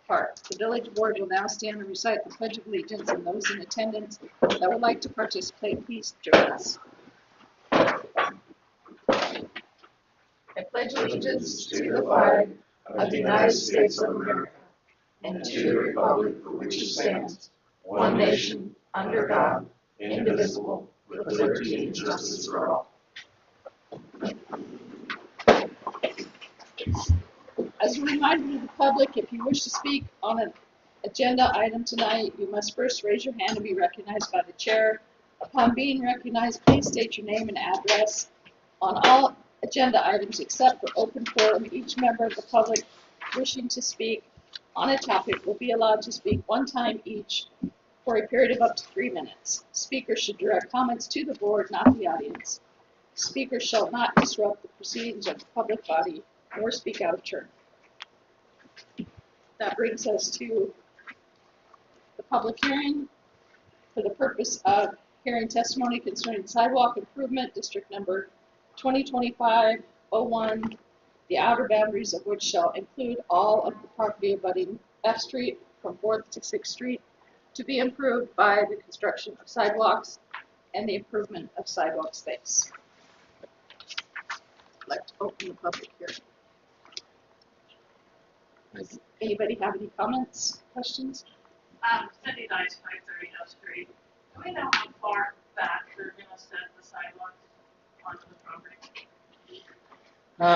apart. The village board will now stand and recite the Pledge of Allegiance, and those in attendance that would like to participate, please join us. I pledge allegiance to the flag of the United States of America and to the republic for which it stands, one nation, under God, indivisible, with liberty and justice for all. As a reminder to the public, if you wish to speak on an agenda item tonight, you must first raise your hand and be recognized by the chair. Upon being recognized, please state your name and address. On all agenda items except for open forum, each member of the public wishing to speak on a topic will be allowed to speak one time each for a period of up to 3 minutes. Speakers should direct comments to the board, not the audience. Speakers shall not disrupt the proceedings of the public body or speak out of turn. That brings us to the public hearing for the purpose of hearing testimony concerning sidewalk improvement, district number 2025-01, the outer boundaries of which shall include all of the property abutting F Street from 4th to 6th Street to be improved by the construction of sidewalks and the improvement of sidewalk space. I'd like to open the public hearing. Does anybody have any comments, questions? Cindy Dice, 530 F Street. Do we know how far back they're going to set the sidewalks onto the property?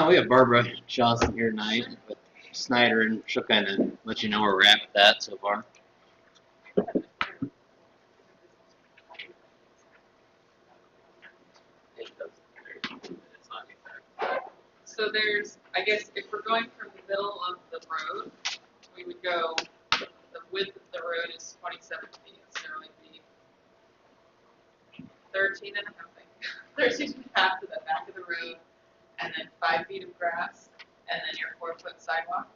We have Barbara Johnson here tonight with Snyder, and she'll kind of let you know where we're at with that so far. So there's, I guess, if we're going from the middle of the road, we would go, the width of the road is 27 feet, so it would be 13 and a half, 13 and a half to the back of the road, and then 5 feet of grass, and then your 4-foot sidewalk,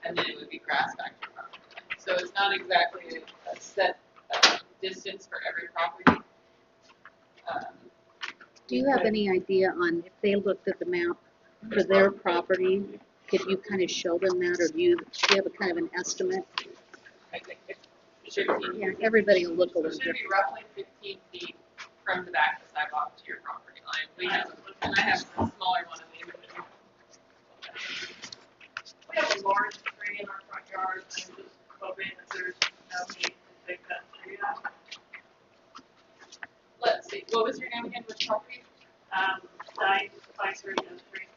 and then it would be grass back to the property line. So it's not exactly a set distance for every property. Do you have any idea on if they looked at the map for their property? Could you kind of show them that, or do you have a kind of an estimate? I think it should be. Yeah, everybody will look a So it little should be different. roughly 15 feet from the back of the sidewalk to your property line. We have, and I have a smaller one of these. We have a large tree in our front yard. I'm just hoping that there's no need to take that tree out. Let's see, what was your name again, which property? Dice, 530 F Street.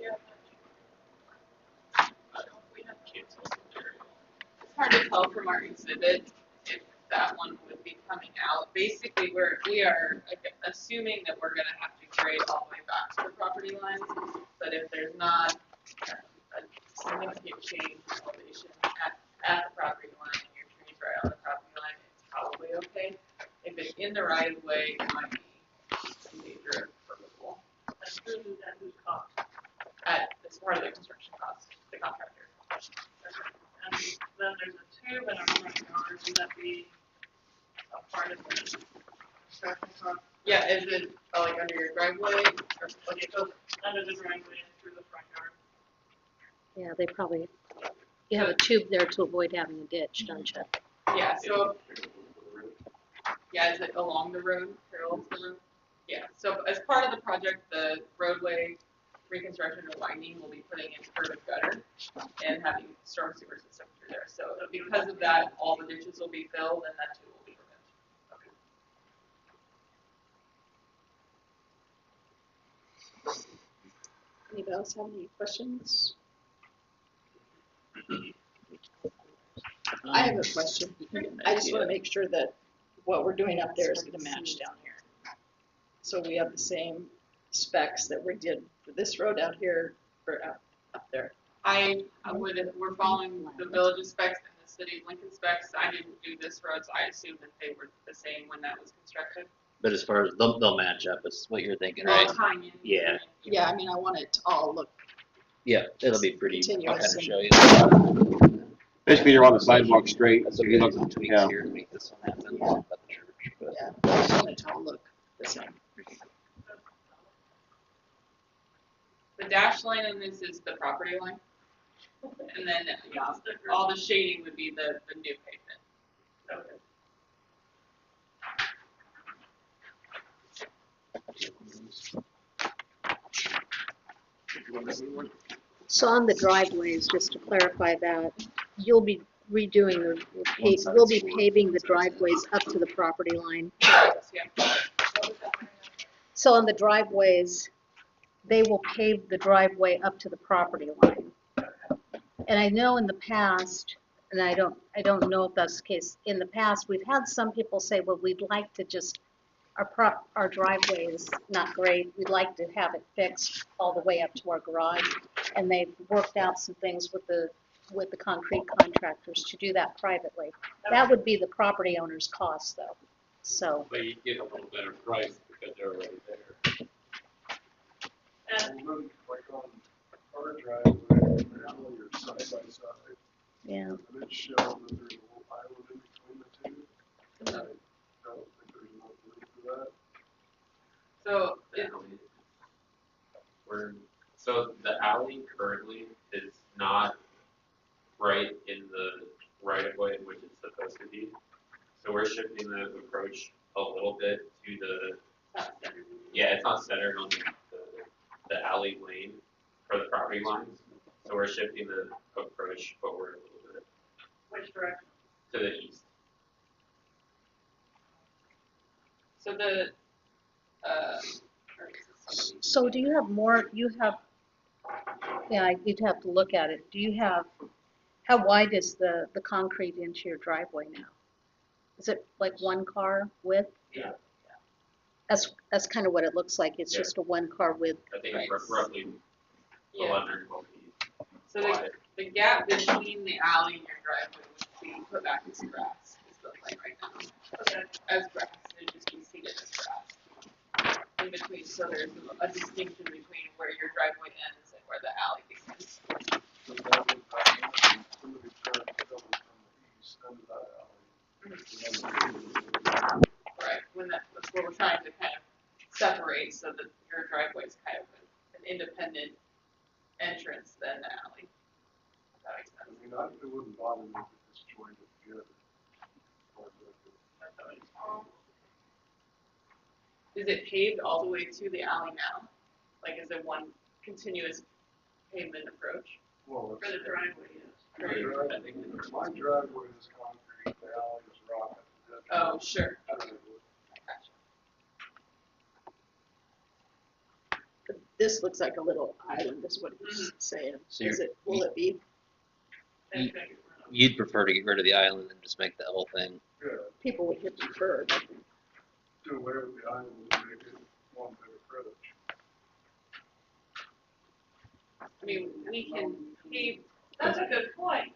Yeah. We have canceled material. It's hard to tell from our exhibit if that one would be coming out. Basically, we are assuming that we're going to have to grade all the way back to the property line, but if there's not a significant change in elevation at the property line and your trees right on the property line, it's probably okay. If it's in the right of way, it might be a major purposeful. That's really that who's cost. It's part of the construction cost, the contractor. And then there's a tube in our front yard. Would that be a part of the construction cost? Yeah, is it like under your driveway or Like it goes under the driveway and through the front yard. Yeah, they probably, you have a tube there to avoid having a ditch, don't you? yeah, so yeah, is it along the road, parallel to the road? Yeah, so as part of the project, the roadway reconstruction and widening will be putting in further gutter and having storm sewer system through there. So because of that, all the ditches will be filled and that too will be removed. Anybody else have any questions? I have a question. I just want to make sure that what we're doing up there is going to match down here. So we have the same specs that we did for this road out here for up there. We're following the village's specs and the city of Lincoln specs. I didn't do this road, so I assumed that they were the same when that was constructed. But as far as they'll match up, is what you're thinking, right? Tying in. Yeah. Yeah, I mean, I want it to all look Yeah, it'll be pretty. I'll kind continuous. of show you. Basically, you're on the sidewalk straight, That's so okay. you look, Some tweaks yeah. here to make this one happen. Yeah. At the church, but Yeah, I just want it to all look the same. The dash line on this is the property line. And then, yeah, all the shading would be the new pavement. Okay. So on the driveways, just to clarify that, you'll be redoing we'll be paving the driveways up to the property line. Correct, yeah. So on the driveways, they will pave the driveway up to the property line. And I know in the past, and I don't know if that's the case, in the past, we've had some people say, well, we'd like to just, our driveway is not great, we'd like to have it fixed all the way up to our garage. And they've worked out some things with the concrete contractors to do that privately. That would be the property owner's cost though, so. But you get a little better price because they're already there. And Like on our driveway, alley or side by side, Yeah. and it showed that there's a little island in between the two. And I don't think there's enough room for that. So, So the alley currently is not right in the right of way in which it's supposed to be. So we're shifting the approach a little bit to it's not centered on the alley lane for the property lines. So we're shifting the approach forward a little bit which direction? to the east. so the, So do you have more, yeah, you'd have to look at it. Do you have, how wide is the concrete into your driveway now? Is it like one car width? Yeah. That's kind of what it looks like. It's Yeah. just a one car width. I think it's Right. roughly yeah, 11 or 12 feet so wide. the gap between the alley and your driveway would be put back as grass, is the plan right now. Okay. As grass, it'd just be seeded as grass. In between, so there's a distinction between where your driveway ends and where the alley begins. So that was, somebody tried to come from the east end of that alley. Right, that's what we're trying to kind of separate so that your driveway is kind of an independent entrance than the alley. If that makes I sense. mean, it wouldn't bother me if it's joined together. Is it paved all the way to the alley now? Like, is it one continuous pavement approach? Well, For the driveway, yes. my driveway is concrete, the alley is rock. Oh, sure. Driveway. Gotcha. But this looks like a little island, is what he's saying. So Is it, will it be? That's big. You'd prefer to get rid of the island and just make the whole thing. Yeah, People would get preferred. do away with the island and make it one big approach. I mean, we can pave. That's a good point.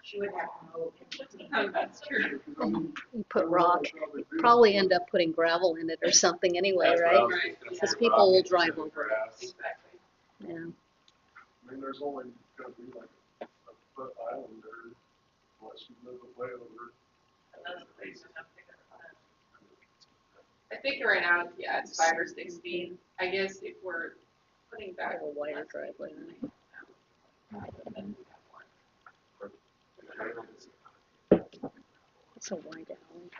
She would have to know. That's true. You put rock, probably end up putting gravel in it or something anyway, That's what I right? was just gonna Because say, people rock will and drive some over it. grass. Exactly. Yeah. I mean, there's only gonna be like a foot island there, unless you live way over. And that's the place that I'm thinking about. I think right now, yeah, it's 5 or 6 feet. I guess if we're putting I back have a wider driveway. It's a wide alley.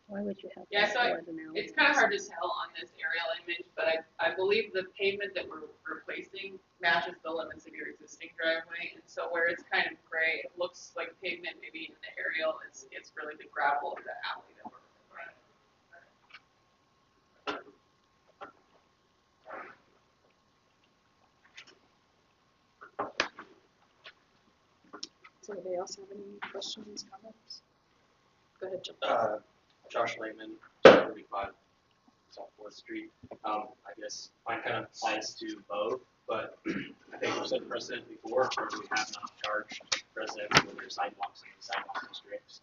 Why would you have Yeah, that so wide an alley? It's kind of hard to tell on this aerial image, but I believe the pavement that we're replacing matches the limits of your existing driveway. And so where it's kind of gray, it looks like pavement maybe in the aerial, it's really the gravel of the alley that we're replacing. Does anybody else have any questions, comments? Go ahead, John. Josh Lehman, 35 South Fourth Street. I guess mine kind of applies to both, but I think we've set precedent before where we have not charged residents with their sidewalks in the sidewalk districts.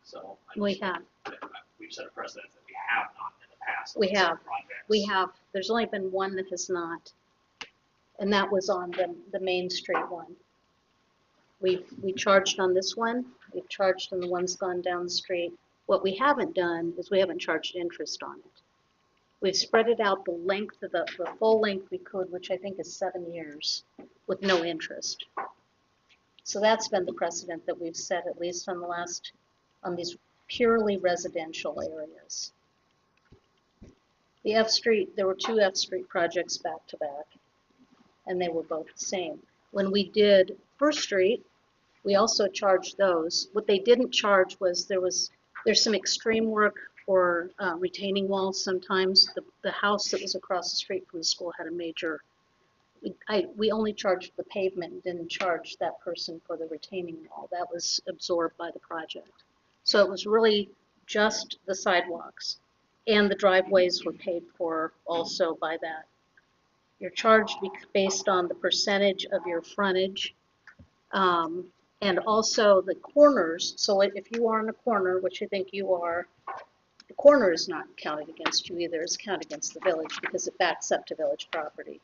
So We have. we've set a precedent that we have not in the past. We on certain have. projects. We have, there's only been one that has not, and that was on the Main Street one. We charged on this one, we've charged on the ones gone down the street. What we haven't done is we haven't charged interest on it. We've spread it out the length of the full length we could, which I think is 7 years, with no interest. So that's been the precedent that we've set, at least on these purely residential areas. The F Street, there were 2 F Street projects back to back, and they were both the same. When we did First Street, we also charged those. What they didn't charge was there's some extreme work for retaining walls sometimes. The house that was across the street from the school had a major, we only charged the pavement and didn't charge that person for the retaining wall. That was absorbed by the project. So it was really just the sidewalks, and the driveways were paid for also by that. You're charged based on the percentage of your frontage, and also the corners. So if you are in a corner, which I think you are, the corner is not counted against you either. It's counted against the village because it backs up to village property.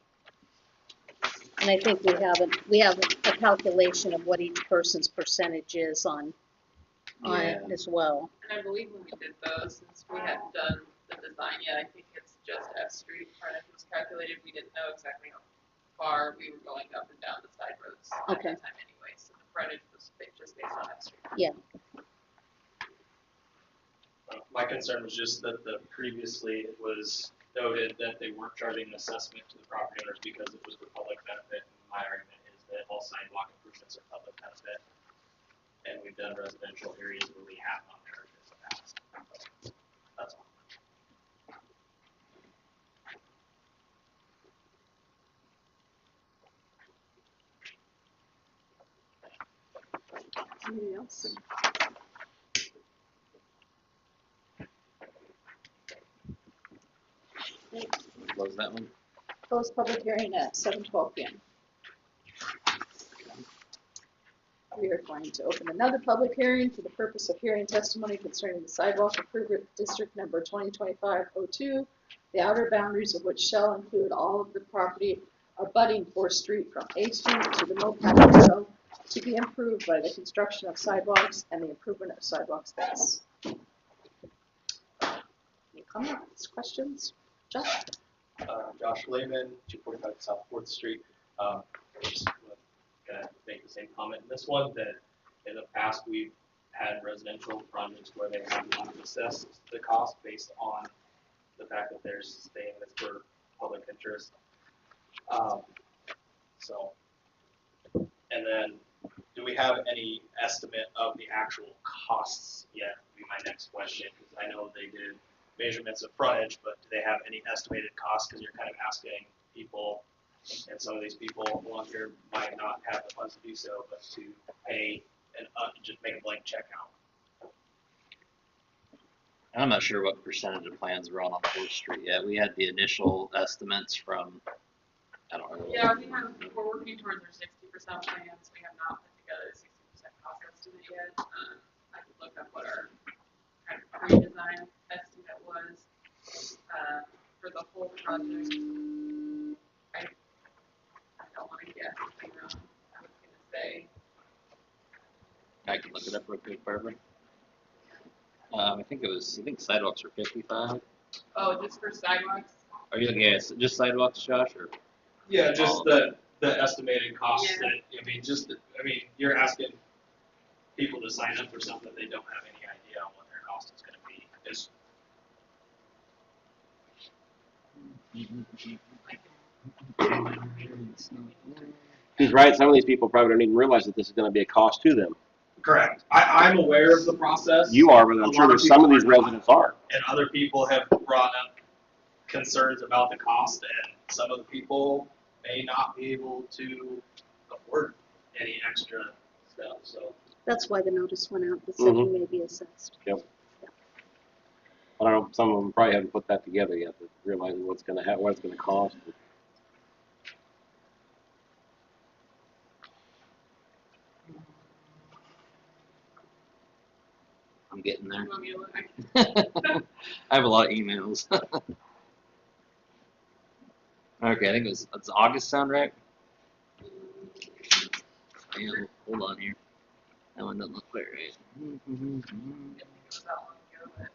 And I think we have a calculation of what each person's percentage is on it as well. And I believe when we did those, since we hadn't done the design yet, I think it's just F Street frontage was calculated. We didn't know exactly how far we were going up and down the side roads at Okay. that time anyway. So the frontage was just based on F Street. Yeah. My concern was just that previously it was noted that they weren't charging an assessment to the property owners because it was for public benefit. My argument is that all sidewalk improvements are public benefit, and we've done residential areas where we have not charged in the past. That's all. Anybody else? Close that one. Close public hearing at 7:12 p.m. We are going to open another public hearing for the purpose of hearing testimony concerning the sidewalk improvement district number 2025-02, the outer boundaries of which shall include all of the property abutting 4th Street from A Street to the Mopac Trail to be improved by the construction of sidewalks and the improvement of sidewalk space. Any comments, questions? Josh? Josh Lehman, 245 South 4th Street. Just gonna make the same comment in this one, that in the past we've had residential projects where they have not assessed the cost based on the fact that they're saying that's for public interest. And then, do we have any estimate of the actual costs yet, would be my next question, because I know they did measurements of frontage, but do they have any estimated costs? Because you're kind of asking people, and some of these people along here might not have the funds to do so, but to pay and just make a blank check out. I'm not sure what percentage of plans were on 4th Street yet. We had the initial estimates from, I don't know. Yeah, we're working towards our 60% plans. We have not put together a 60% cost estimate yet. I could look up what our kind of pre-design estimate was for the whole project. I don't want to guess anything wrong. I was going to say. I can look it up real quick, Barbara. I think sidewalks were 55. Oh, just for sidewalks? Are you looking at just sidewalks, Josh, or? Yeah, just the estimated costs Yeah. that, you're asking people to sign up for something they don't have any idea on what their cost is gonna be. He's right, some of these people probably don't even realize that this is gonna be a cost to them. Correct. I'm aware of the process. You are, but I'm sure that some of these residents are. And other people have brought up concerns about the cost, and some of the people may not be able to afford any extra stuff, so. That's why the notice went out that said you may be assessed. Yep. I don't know, some of them probably haven't put that together yet, but realizing what it's gonna cost. I'm getting there. You want me to look? I have a lot of emails. Okay, I think it's August sound right? Yeah, hold on here. That one doesn't look quite right. It was that long ago, but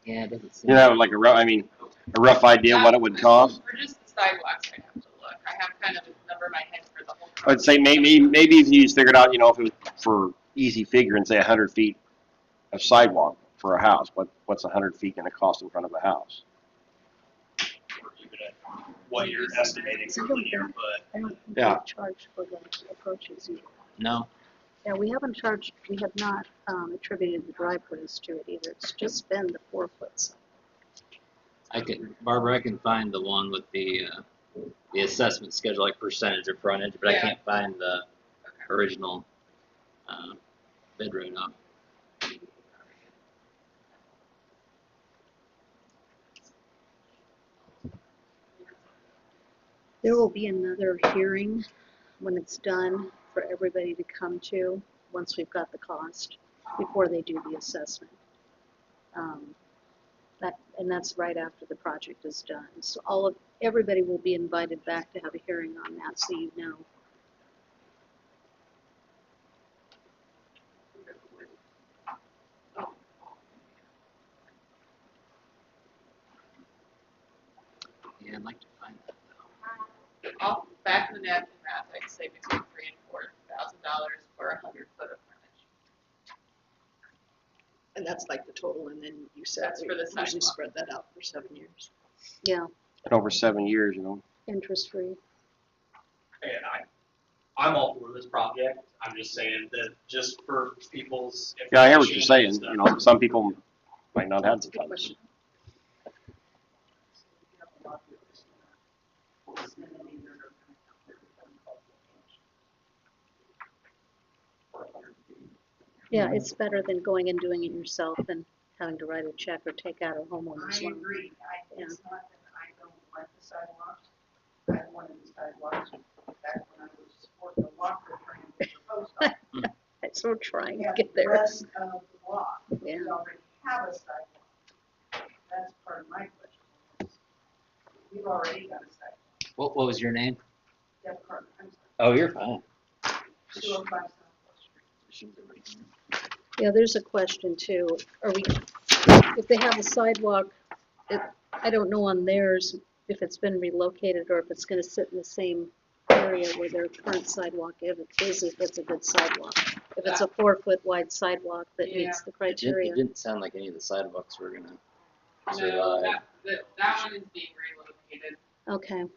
Yeah, it doesn't seem. You know, like a rough idea what it would cost? For just the sidewalks, I have to look. I have kind of a number in my head for the whole. I'd say maybe if you just figured out, you know, if it was for easy figure and say 100 feet of sidewalk for a house, what's 100 feet going to cost in front of a house? Or even at what you're estimating for linear foot. I don't think Yeah. we charge for the approaches either. No. Yeah, we have not attributed the driveways to it either. It's just been the 4 foot. Barbara, I can find the one with the assessment schedule, like percentage of frontage, but I Yeah. can't find the original bid right now. There will be another hearing when it's done for everybody to come to, once we've got the cost, before they do the assessment. And that's right after the project is done. So everybody will be invited back to have a hearing on that, so you know. Yeah, I'd like to find that though. Off back in the napkin math, I'd say between $3,000 and $4,000 for 100 foot of frontage. And that's like the total, and then you said That's we for the usually sidewalk. spread that out for 7 years. Yeah, And over 7 years, you know. interest free. And I'm all for this project. I'm just saying that just for people's information. Yeah, I hear what you're saying. and stuff. You know, some people might not have That's a the good funds. question. Yeah, it's better than going and doing it yourself and having to write a check or take out a homeowner's I loan. agree. Yeah. It's not that I don't like the sidewalks. I wanted the sidewalks back when I was supporting the Walker train with the post office. I'm so trying to And get the there. rest of the block, Yeah. we already have a sidewalk. That's part of my question. We've already got a sidewalk. What was your name? Deb Carter, I'm Oh, you're fine. sorry, 205 Southwest Street. Yeah, there's a question too. If they have a sidewalk, I don't know on theirs if it's been relocated or if it's gonna sit in the same area where their current sidewalk if it's a good sidewalk. If it's a 4 foot wide sidewalk that meets the It criteria. didn't sound like any of the sidewalks were gonna No, survive. that one is being relocated. Okay,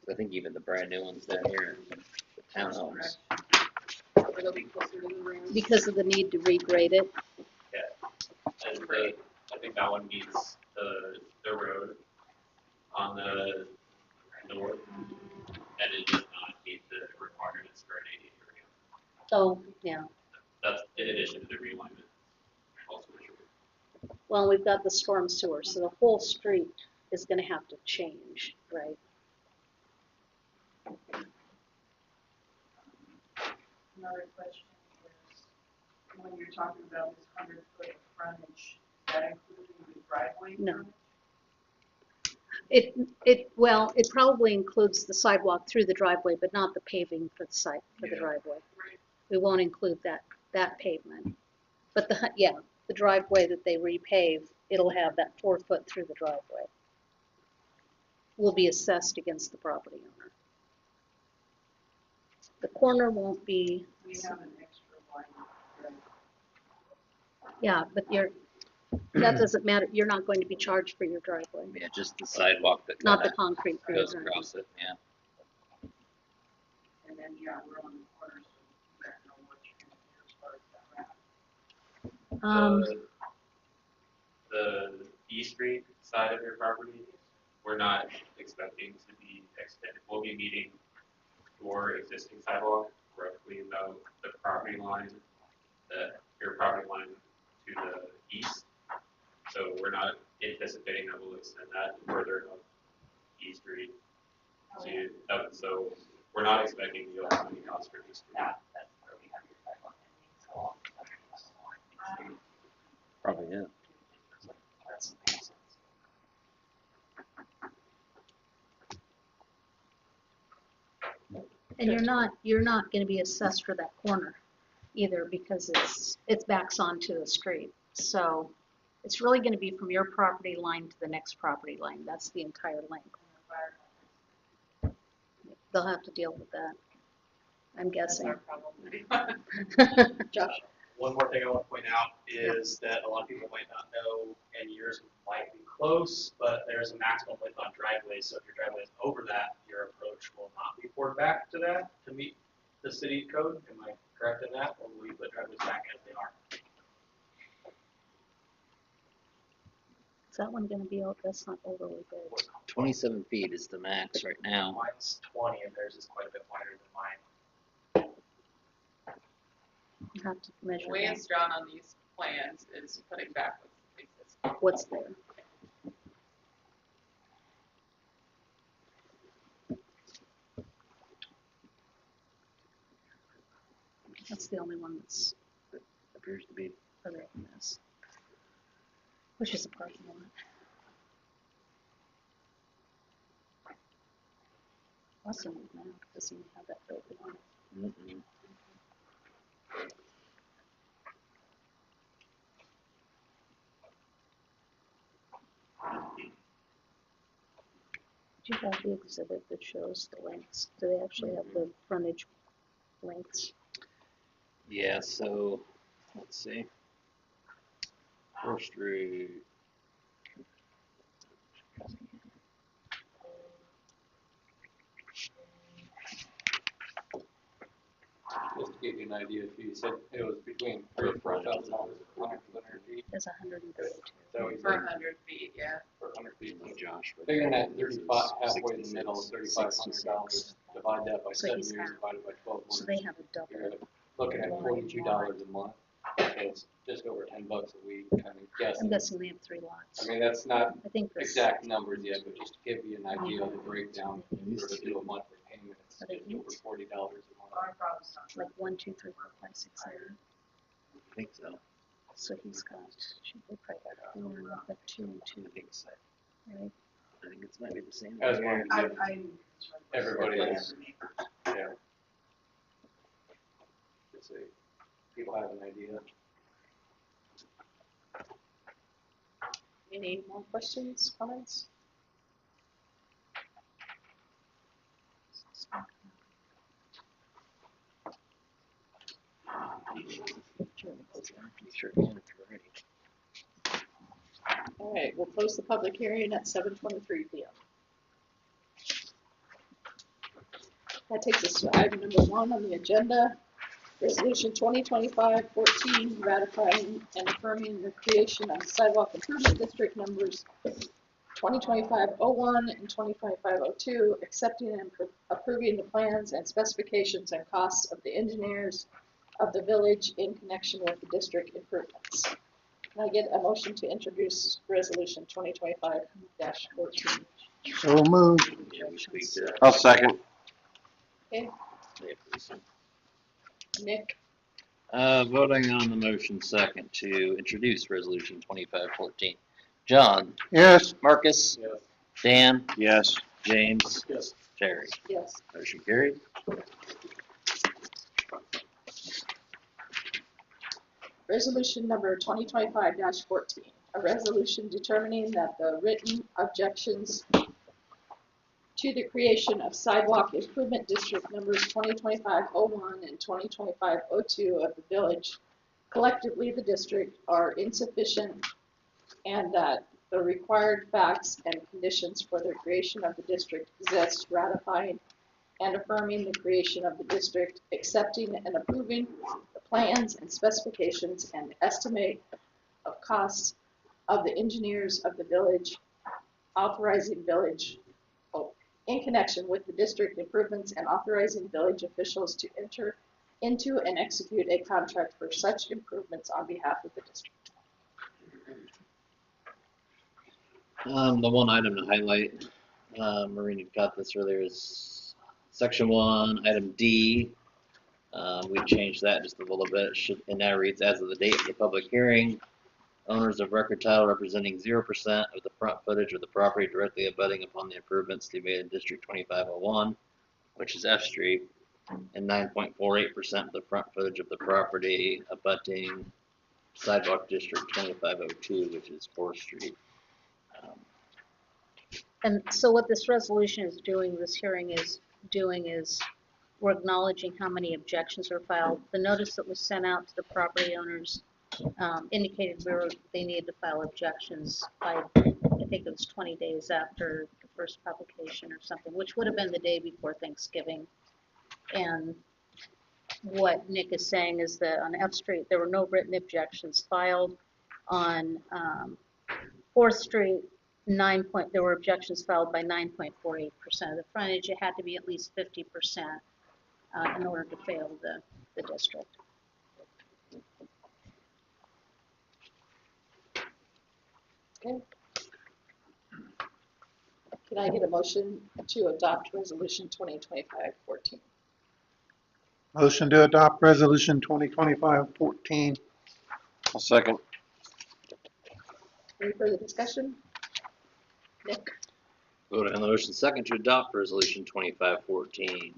I think even the brand new ones down here, the townhomes. It'll be closer to the room. because of the need to regrade it. And I think that one meets the road on the north, and it does not meet the requirements for an ADA area. Oh, yeah. That's in addition to the realignment. Also true. Well, we've got the storm sewer, so the whole street is gonna have to change, right? Another question is, when you're talking about this 100 foot of frontage, is that including the driveway? No. frontage? It probably includes the sidewalk through the driveway, but not the paving for the Yeah. driveway. We won't include that pavement. But the driveway that they repave, it'll have that 4 foot through the driveway. Will be assessed against the property owner. The corner won't be, We have an extra line. Right? yeah, but that doesn't matter, you're not going to be charged for your driveway, Yeah, just the sidewalk that not the kinda concrete for your goes driveway. across it, yeah. And then, yeah, we're on the corner, so you don't know what you're gonna do as far as that route. The E Street side of your property, we're not expecting to be extended. We'll be meeting your existing sidewalk roughly about the property line, your property line to the east. So we're not anticipating that we'll extend that further up E Street. So we're not expecting you'll have any cost for E Street. That's where we have your sidewalk ending, so. Probably, yeah. And you're not gonna be assessed for that corner either because it backs onto the street. So It's really gonna be from your property line to the next property line. That's the entire length. They'll have to deal with that, I'm That's guessing. our problem. Josh? One more thing I want to point out is that a lot of people might not know, and yours might be close, but there's a maximum width on driveways, so if your driveway is over that, your approach will not be poured back to that to meet the city code. Am I correct in that, or will you put driveways back as they are? Is that one gonna be, that's not overly big. 27 feet is the max right now. Mine's 20, and theirs is quite a bit wider than mine. You have to The measure way that. it's drawn on these plans is putting back what's existing. What's there? That's the only one that's Appears to be. other than this, which is a parking lot. Awesome, now, doesn't even have that building on it. Mm-mm. Do you have the exhibit that shows the lengths? Do they actually have the frontage lengths? Yeah, so let's see. Fourth Street. Just to give you an idea, if you said it was between $3,000 and $4,000 per 100 feet, There's 132. so he's For like 100 feet, yeah. for 100 feet. No, Josh. but Figuring that this is 35, halfway in the middle, 66, $3,500, divide that by So 7 he's years, half. divided by 12 So months. they have a You're double. looking at $42 a month, so it's just over $10 a week, kind of I'm guessing. guessing they have 3 lots. I mean, that's not I think this. exact numbers yet, but just to give you an idea of the breakdown, if you were to do a monthly payment, it's Are they just over $40 a month. Our problem's not. Like 1, 2, 3, 4, 5, 6, 7. I think so. So he's got, they probably got 4, and I've got 2 and 2, I think so. right? I think it's maybe the same. As long I, as I. everybody Okay. is, yeah. Let's see, people have an idea. Any more questions, comments? Sure can if you're ready. All right, we'll close the public hearing at 7:23 PM. That takes us to item number 1 on the agenda, Resolution 2025-14, ratifying and affirming the creation of sidewalk improvement district numbers 2025-01 and 2025-02, accepting and approving the plans and specifications and costs of the engineers of the village in connection with the district improvements. Can I get a motion to introduce resolution 2025-14? So moved. Yeah, we speak to that. I'll second. Okay, Yeah, please. Nick, Voting on the motion second to introduce resolution 2514. John, Yes. Marcus, Yes. Dan, Yes. James, Yes. Terry. yes. Motion carried. Resolution number 2025-14, a resolution determining that the written objections to the creation of sidewalk improvement district numbers 2025-01 and 2025-02 of the village, collectively the district, are insufficient, and that the required facts and conditions for the creation of the district exist, ratifying and affirming the creation of the district, accepting and approving the plans and specifications and estimate of costs of the engineers of the village, authorizing village, in connection with the district improvements, and authorizing village officials to enter into and execute a contract for such improvements on behalf of the district. The one item to highlight, Marina got this earlier, is section 1, item D. We changed that just a little bit, and that reads, as of the date of the public hearing, owners of record title representing 0% of the front footage of the property directly abutting upon the improvements to be made in District 2501, which is F Street, and 9.48% of the front footage of the property abutting sidewalk district 2502, which is 4th Street. And so what this resolution is doing, this hearing is doing is we're acknowledging how many objections were filed. The notice that was sent out to the property owners indicated they needed to file objections by, I think it was 20 days after the first publication or something, which would have been the day before Thanksgiving. And what Nick is saying is that on F Street, there were no written objections filed. On 4th Street, there were objections filed by 9.48% of the frontage. It had to be at least 50% in order to fail the district. Okay. Can I get a motion to adopt resolution 2025-14? Motion to adopt resolution 2025-14. I'll second. Any further discussion? Nick? Voting on the motion second to adopt resolution 2514.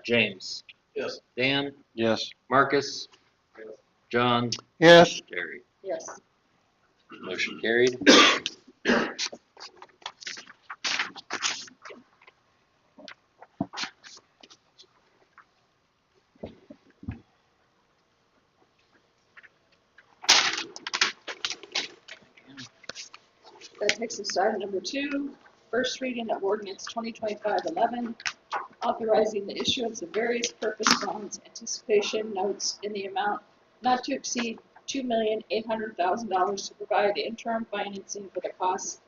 James. Yes. Dan. Yes. Marcus. Yes. John. Yes. Terry. Yes. Motion carried. That takes us to item number 2, first reading of ordinance 2025-11, authorizing the issuance of various purpose bonds, anticipation notes in the amount not to exceed $2,800,000 to provide interim financing for the costs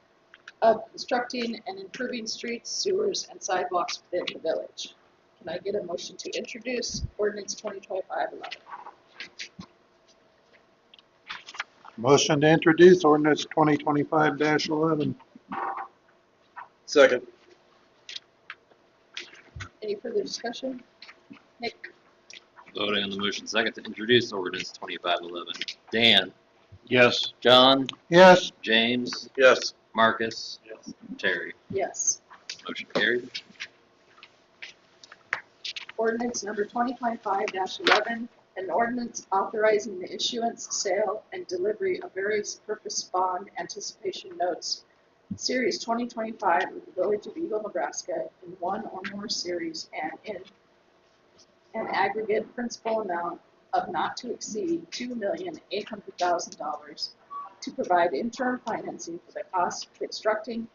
of constructing and improving streets, sewers, and sidewalks within the village. Can I get a motion to introduce ordinance 2025-11? Motion to introduce ordinance 2025-11. Second. Any further discussion? Nick? Voting on the motion second to introduce ordinance 2511. Dan. Yes. John. Yes. James. Yes. Marcus. Yes. Terry. Yes. Motion carried. Ordinance number 2025-11, an ordinance authorizing the issuance, sale, and delivery of various purpose bond anticipation notes, Series 2025 of the Village of Eagle, Nebraska, in one or more series and in an aggregate principal amount of not to exceed $2,800,000 to provide interim financing for the cost of constructing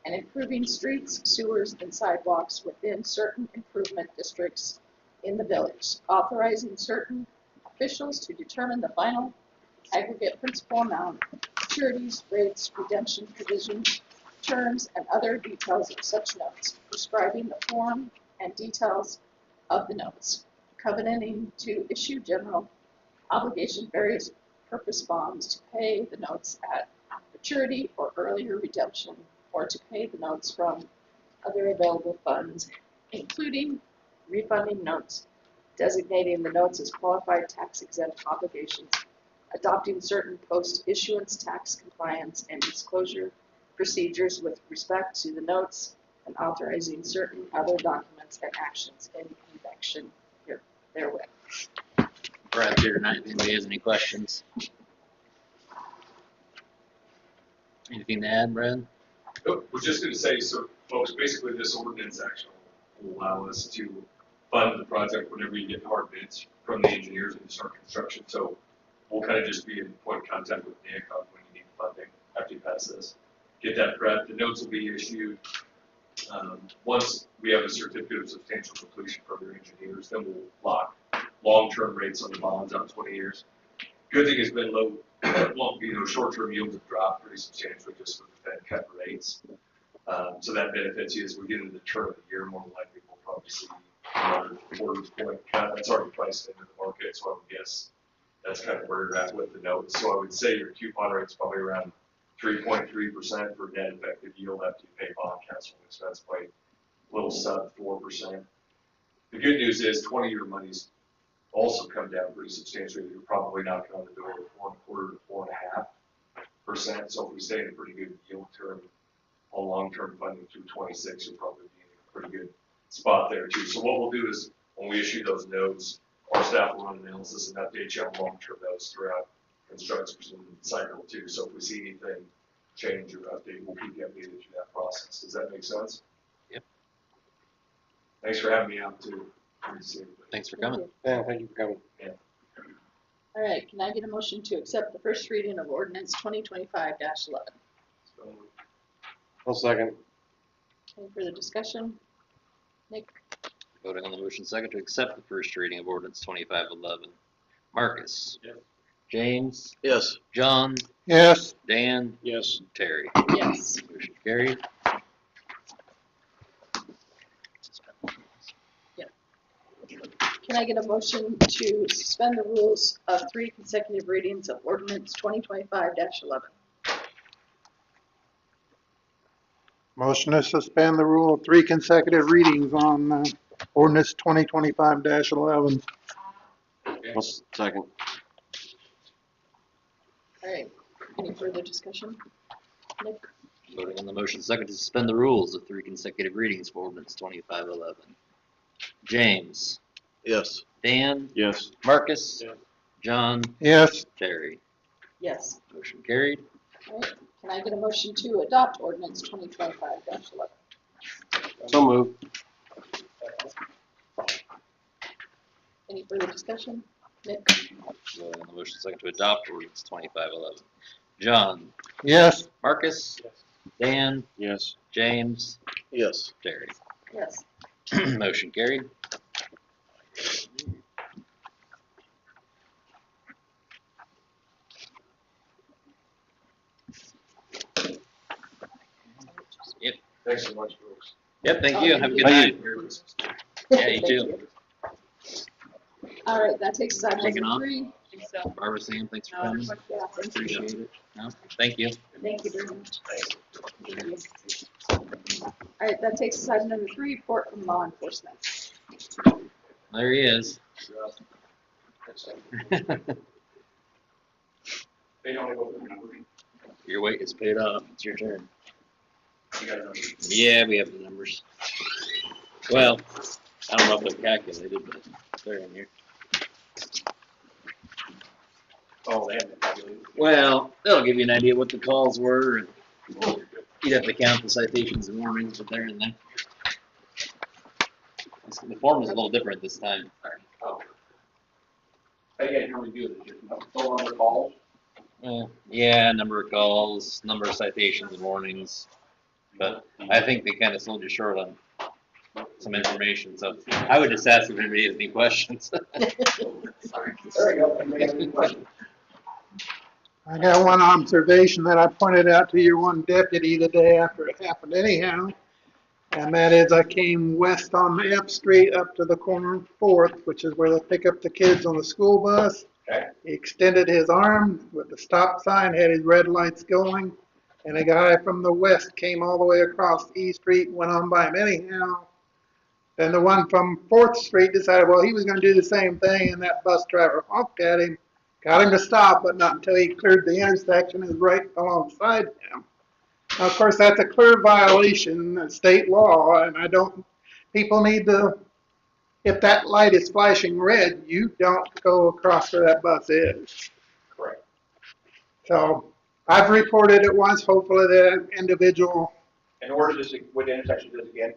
and improving streets, sewers, and sidewalks within certain improvement districts in the village, authorizing certain officials to determine the final aggregate principal amount, maturities, rates, redemption provisions, terms, and other details of such notes, prescribing the form and details of the notes, covenanting to issue general obligation various purpose bonds to pay the notes at maturity or earlier redemption, or to pay the notes from other available funds, including refunding notes, designating the notes as qualified tax-exempt obligations, adopting certain post-issuance tax compliance and disclosure procedures with respect to the notes, and authorizing certain other documents and actions in connection therewith. Brad's here tonight. If anybody has any questions. Anything to add, Brad? Oh, we're just going to say, so folks, basically this ordinance actually will allow us to fund the project whenever you get hard bids from the engineers and start construction. So we'll kind of just be in point of contact with Nick on when you need funding after you pass this. Get that prep. The notes will be issued once we have a certificate of substantial completion from their engineers. Then we'll lock long-term rates on the bonds out 20 years. Good thing has been low. Short-term yields have dropped pretty substantially just with the Fed cut rates. So that benefits you as we get into the turn of the year. More than likely, we'll probably see another quarter's point cut. That's already priced into the market, so I would guess that's kind of where you're at with the notes. So I would say your coupon rate's probably around 3.3% for net effective yield after you pay bond counsel expense by a little sub 4%. The good news is 20-year money's also come down pretty substantially. You're probably knocking on the door of 1.25% to 4.5%. So if we stay in a pretty good yield term on long-term funding through 26, you'll probably be in a pretty good spot there too. So what we'll do is when we issue those notes, our staff will run analysis and update you on long-term notes throughout construction cycle too. So if we see anything change or update, we'll keep you updated through that process. Does that make sense? Yep. Thanks for having me out too. Good to see everybody. Thanks for coming. Yeah, thank you for coming. All right, can I get a motion to accept the first reading of ordinance 2025-11? So, One second. Any further discussion? Nick? Voting on the motion second to accept the first reading of ordinance 2511. Marcus? Yes. James? Yes. John? Yes, Dan? Yes. Terry? Yes. Motion carried. Can I get a motion to suspend the rules of 3 consecutive readings of ordinance 2025-11? motion to suspend the rule of 3 consecutive readings on ordinance 2025-11. One second. All right, any further discussion? Nick? Voting on the motion second to suspend the rules of 3 consecutive readings for ordinance 2511. James? Yes. Dan? Yes. Marcus? Yes. John? Yes, Terry? Yes. Motion carried. All right, can I get a motion to adopt ordinance 2025-11? So moved. Any further discussion? Nick? Voting on the motion second to adopt ordinance 2511. John? yes, Marcus? Dan? Yes. James? Yes. Terry? Yes. Motion carried. Yep. thanks so much, folks. Yep, thank Oh, you. thank Have a you. good Thank night. Yeah, you Thank too. All right, that takes us to Taking item off. 3. So, Barbara, Sam, thanks for no, coming. Yeah, thank you. Appreciate it. No, thank you. Thank you very much. Thank you. All right, that takes us to item number 3, report from law enforcement. There he is. They don't go through the numbers. Your weight is paid off. It's your turn. You got numbers. Yeah, we have the numbers. Well, I don't know if they're calculated, but they're in here. Oh, they haven't calculated. Well, that'll give you an idea what the calls were. And you'd have to count the citations and warnings, but they're in there. The form is a little different this time. Oh. Again, how we do it, just fill on the calls. Yeah, number of calls, number of citations and warnings. But I think they kind of sold you short on some information, so I would just ask if anybody has any questions. Sorry. There you go. Anybody have any questions? I got one observation that I pointed out to your one deputy the day after it happened anyhow. And that is I came west on F Street up to the corner of 4th, which is where they pick up the kids on the school bus. Okay. He extended his arm with the stop sign, had his red lights going, and a guy from the west came all the way across E Street, went on by him anyhow. Then the one from 4th Street decided, well, he was going to do the same thing, and that bus driver honked at him, got him to stop, but not until he cleared the intersection and was right alongside him. Now, of course, that's a clear violation of state law, and people need to, if that light is flashing red, you don't go across where that bus is. Correct. So I've reported it once, hopefully the individual, And where is this, what intersection is this again?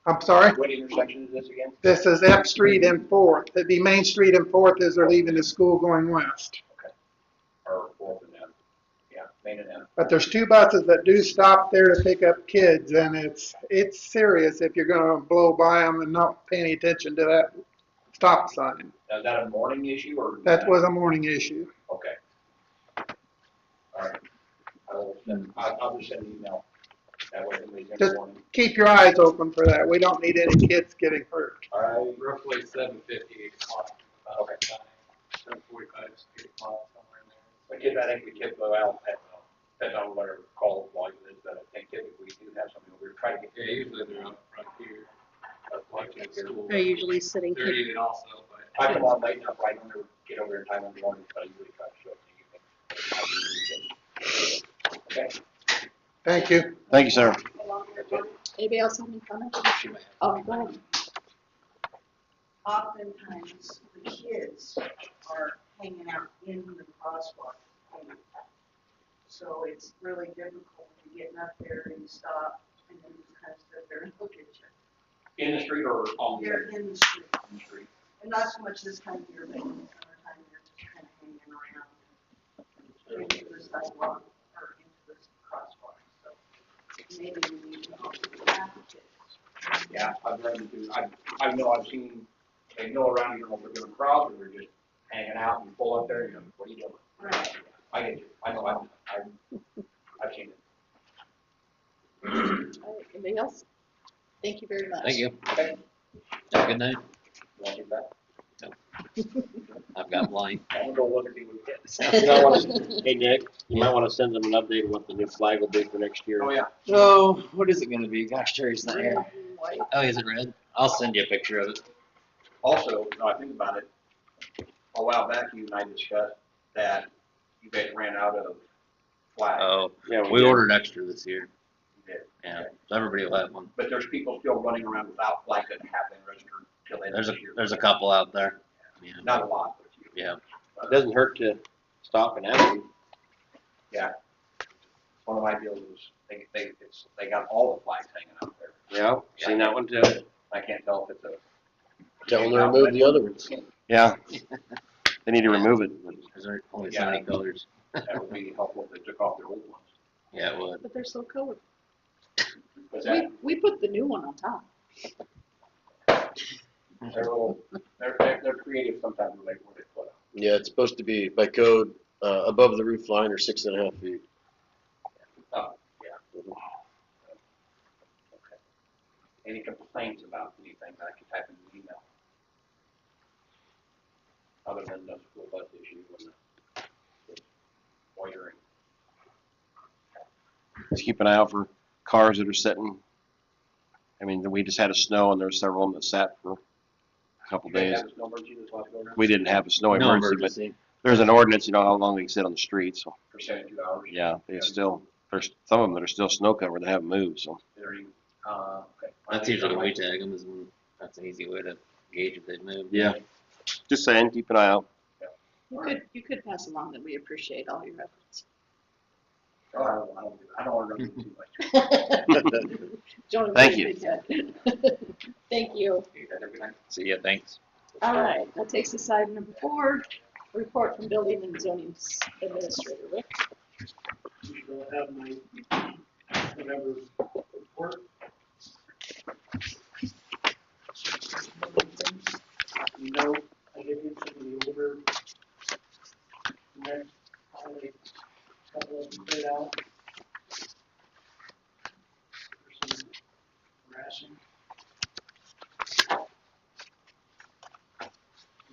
I'm sorry, What intersection is this again? this is F Street and 4th. It'd be Main Street and 4th as they're leaving the school going west. Or Fourth and M? Yeah, Main and M. But there's 2 buses that do stop there to pick up kids, and it's serious if you're gonna blow by them and not pay any attention to that stop sign. Now, is that a morning issue or? That was a morning issue. Okay. All right. I'll just send an email. That way somebody's in the Just morning. keep your eyes open for that. We don't need any kids getting hurt. All right. Roughly 7:50, 8 o'clock. Okay. 7:45, 8 o'clock, somewhere in there. The kids, I think the kids go out at, depends on whatever call volume is, but I think typically we do have something, we're trying to get. Yeah, usually they're up front here, watching school. They're usually sitting They're here. eating also, but. I come on late enough, I don't ever get over in time in the morning, but I usually try to show up in the evening. Okay. Thank you. Thank you, sir. Anybody else have any comments? Oh, go ahead. Oftentimes, the kids are hanging out in the crosswalk paint. So it's really difficult when you're getting up there and you stop and then you just kind of sit there and look at you. In the street or on the? You're in the street. In the street. And not so much this time of year, but in the summertime, you're just kind of hanging around into the sidewalk or into the crosswalk. So maybe we need to also have it. Yeah, I'd rather do, I know I've seen, they go around, you know, if they're doing crowds or they're just hanging out and pull up there, you know, what are you doing? Right. I get you, I know, I've seen it. All right, anybody else? Thank you very much. Thank you. Okay. Have a good night. Want to do that? I've got blank. I'm gonna go look and see what we get. You might wanna, hey Nick, you might wanna send them an update of what the new flag will be for next year. Oh, yeah. So, what is it gonna be? Gosh, Terry's not here. Red and white. Oh, is it red? I'll send you a picture of it. Also, now I think about it, a while back you and I discussed that you guys ran out of flags. Oh, Yeah, we did. ordered extra this year. You did. Yeah, Okay. so everybody will have one. But there's people still running around without flags that have been registered till they. There's a couple out there. Yeah. Not a lot, but a few. Yeah. It doesn't hurt to stop and ask them. Yeah. One of my deals was, they got all the flags hanging out there. Yeah, seen that one too. I can't tell if it's a. Tell them to remove the other ones. Yeah. They need to remove it. There's only so many colors. That would be helpful if they took off their old ones. Yeah, it would. But they're so colored. What's that? We put the new one on top. They're a little, they're creative sometimes when they put up. Yeah, it's supposed to be by code, above the roof line or 6.5 feet. Oh, yeah. Okay. Any complaints about anything that I can type in the email? Other than the school bus issue and the loitering. Just keep an eye out for cars that are sitting. I mean, we just had a snow and there were several of them that sat for a couple You guys days. have a snow emergency this last go around? We didn't have a snow No emergency, but emergency. there's an ordinance, you know, how long they can sit on the street, so, For 72 hours? yeah, they still, there's some of them that are still snow covered, they haven't moved, so. Is there any, okay. That's usually when we tag them, is when, that's an easy way to gauge if they've moved. Yeah. Just saying, keep an eye out. You could pass along that we appreciate all your efforts. Oh, I don't want to run into too much. Don't Thank really think that. Thank you. You guys have a good night. So, yeah, thanks. All right, that takes us to item number 4, report from building and zoning administrator. Rick? We'll have my November report. No, I did get some of the older, next, holiday, couple of them played out. There's some harassing.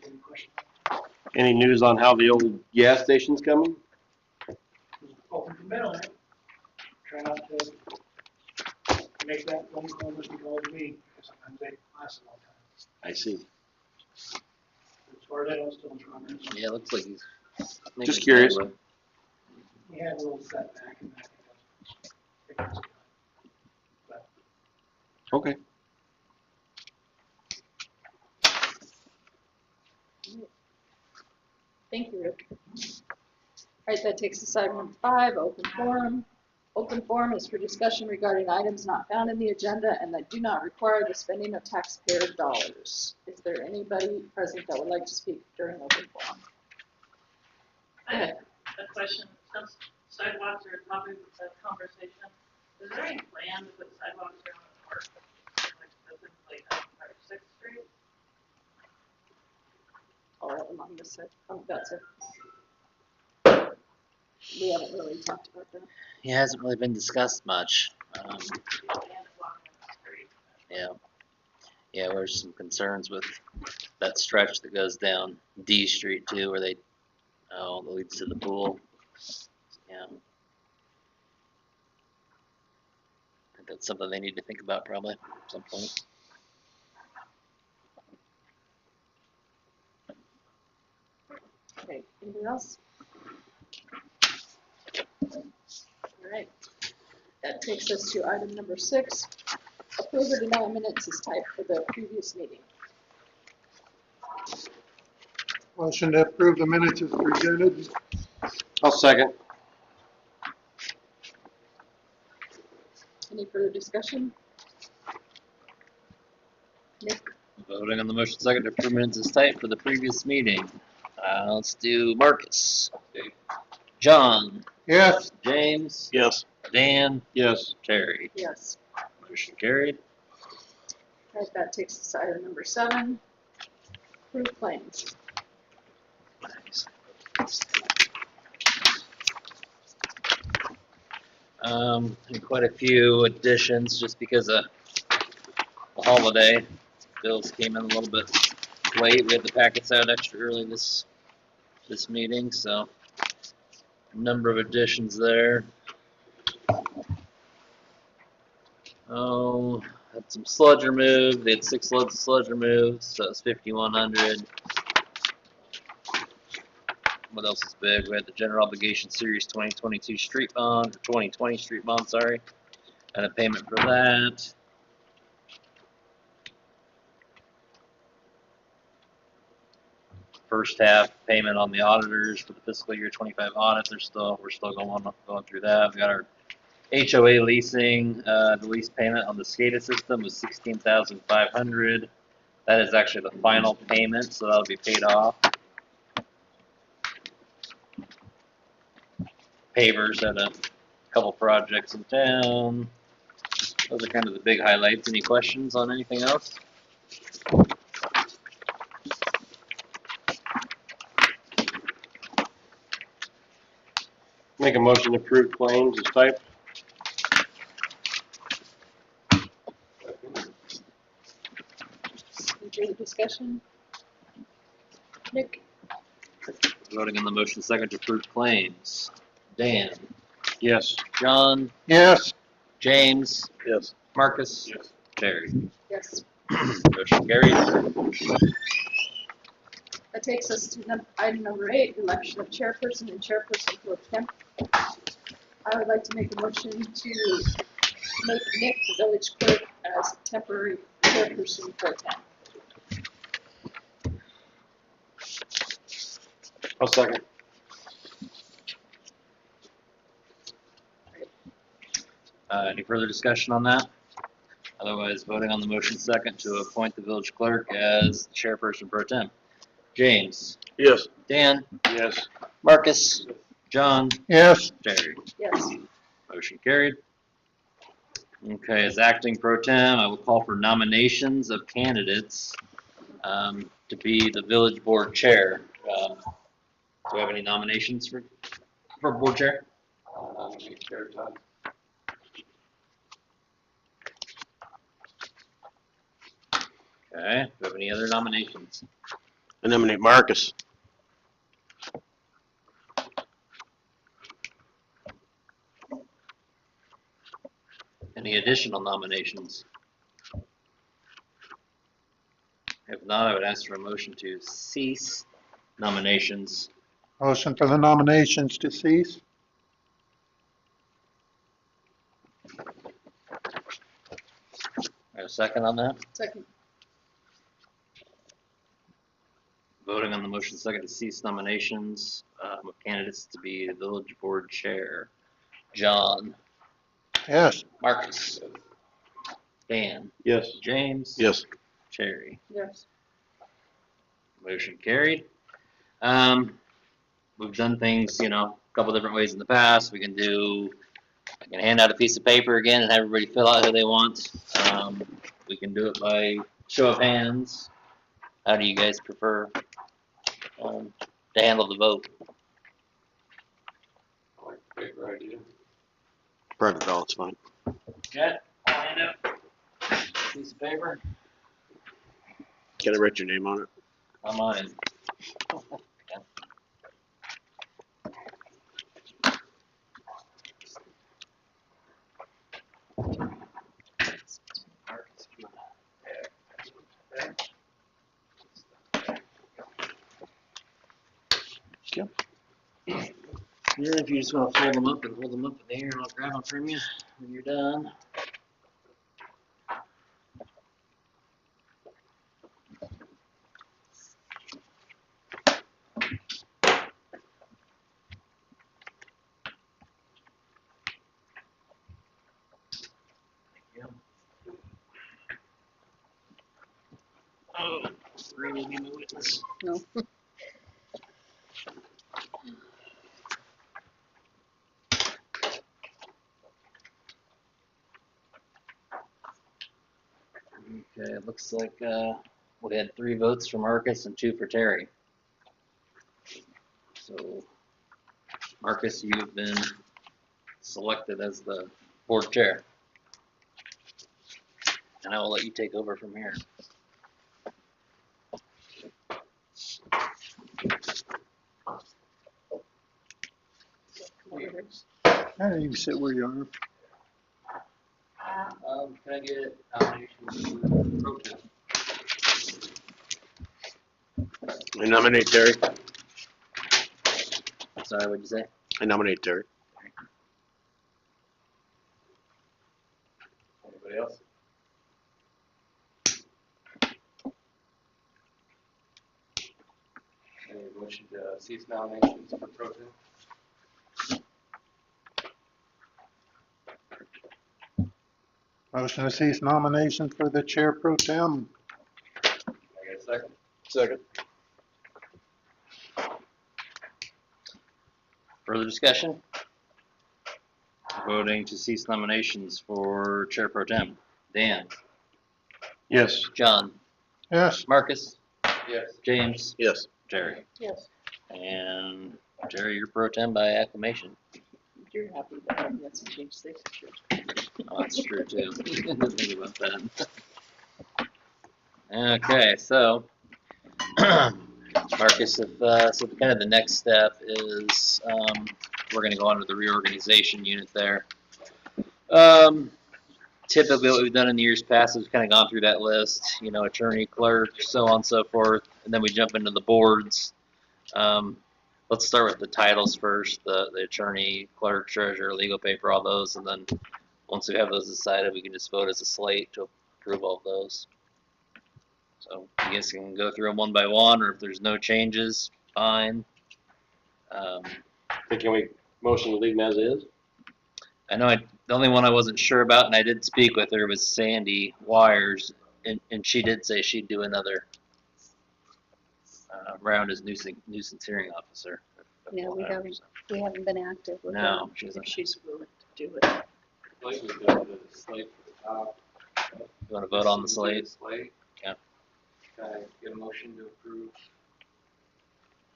Any questions? Any news on how the old gas station's coming? Open the middle, try not to make that phone call that you called me, because sometimes they last a long time. I see. As far as I know, still in progress. Yeah, it looks like he's. making Just it curious. that way. We had a little setback and I think that's. But Okay. Thank you, Rick. All right, that takes us to item number 5, open forum. Open forum is for discussion regarding items not found in the agenda and that do not require the spending of taxpayer dollars. Is there anybody present that would like to speak during open forum? I have a question, since sidewalks are a topic of that conversation, is there any plan to put sidewalks around the park? Like specifically on 6th Street? Or along this side? Oh, that's it. We haven't really talked about that. It hasn't really been discussed much. And blocking the street? Yeah. Yeah, there's some concerns with that stretch that goes down D Street too, where that leads to the pool. Yeah. I think that's something they need to think about probably at some point. Okay, anybody else? All right. That takes us to item number 6. Approve or deny minutes is typed for the previous meeting. Motion to approve the minutes is presented. I'll second. Any further discussion? Nick? Voting on the motion second to approve minutes as typed for the previous meeting. Let's do Marcus. John. Yes. James. Yes. Dan. Yes. Terry. Yes. Motion carried. All right, that takes us to item number 7, approved claims. And quite a few additions just because of the holiday. Bills came in a little bit late. We had the packets out extra early this meeting, so a number of additions there. Oh, had some sludge removed. They had 6 loads of sludge removed, so it's 5,100. What else is big? We had the general obligation series 2022 street bond, or 2020 street bond, sorry, and a payment for that. First half payment on the auditors for the fiscal year 25 audits. We're still going through that. We got our HOA leasing. The lease payment on the SCADA system was $16,500. That is actually the final payment, so that'll be paid off. Pavers had a couple projects in town. Those are kind of the big highlights. Any questions on anything else? Make a motion to approve claims as typed. Any further discussion? Nick? Voting on the motion second to approve claims. Dan. Yes. John. Yes. James. Yes. Marcus. Yes. Terry. Yes. Motion carries. That takes us to item number 8, election of chairperson and chairperson pro temp. I would like to make a motion to make Nick the village clerk as temporary chairperson pro temp. I'll second. Any further discussion on that? Otherwise, voting on the motion second to appoint the village clerk as chairperson pro temp. James. Yes. Dan. Yes. Marcus. John. Yes. Terry. Yes. Motion carried. Okay, as acting pro tem, I will call for nominations of candidates to be the village board chair. Do we have any nominations for board chair? Chair Todd. Okay, do we have any other nominations? I nominate Marcus. Any additional nominations? If not, I would ask for a motion to cease nominations. Motion for the nominations to cease. A second on that? Second. Voting on the motion second to cease nominations of candidates to be the village board chair. John. Yes. Marcus. Dan. Yes. James. Yes. Cherry. Yes. Motion carried. We've done things, a couple different ways in the past. I can hand out a piece of paper again and have everybody fill out who they want. We can do it by show of hands. How do you guys prefer to handle the vote? I like the paper idea. Private ballot's fine. Okay, I'll hand out a piece of paper. Can I write your name on it? On mine. Yeah, if you just want to fold them up and hold them up in the air, I'll grab them from you when you're done. Oh, really need a witness. No. Okay, it looks like we had 3 votes for Marcus and 2 for Terry. So, Marcus, you've been selected as the board chair. And I will let you take over from here. Hey, you can sit where you are. Can I get nominations for pro temp? I nominate Terry. Sorry, what'd you say? I nominate Terry. Anybody else? Any motion to cease nominations for pro temp? Motion to cease nomination for the chair pro tem. I get a second? Second. Further discussion? Voting to cease nominations for chair pro tem. Dan, Yes. John, Yes. Marcus, Yes. James, Yes. Terry. Yes, And Terry, you're pro tem by acclamation. you're happy that I had some change signatures. Oh, that's true too. Didn't think about that. Okay, so Marcus, if so, kind of the next step is we're going to go on to the reorganization unit there. Typically, what we've done in years past is we've kind of gone through that list, you know, attorney, clerk, so on and so forth, and then we jump into the boards. Let's start with the titles first: the attorney, clerk, treasurer, legal paper, all those, and then once we have those decided, we can just vote as a slate to approve all of those. So you guys can go through them one by one, or if there's no changes, fine. Can we motion to leave them as is? I know the only one I wasn't sure about, and I did speak with her, was Sandy Wires, and she did say she'd do another round as nuisance hearing officer. Yeah, we haven't been active with No, that. she hasn't. She's willing to do it. Like we go to the slate for the top. You want to vote on the slate? Slate. Yeah. Can I get a motion to approve?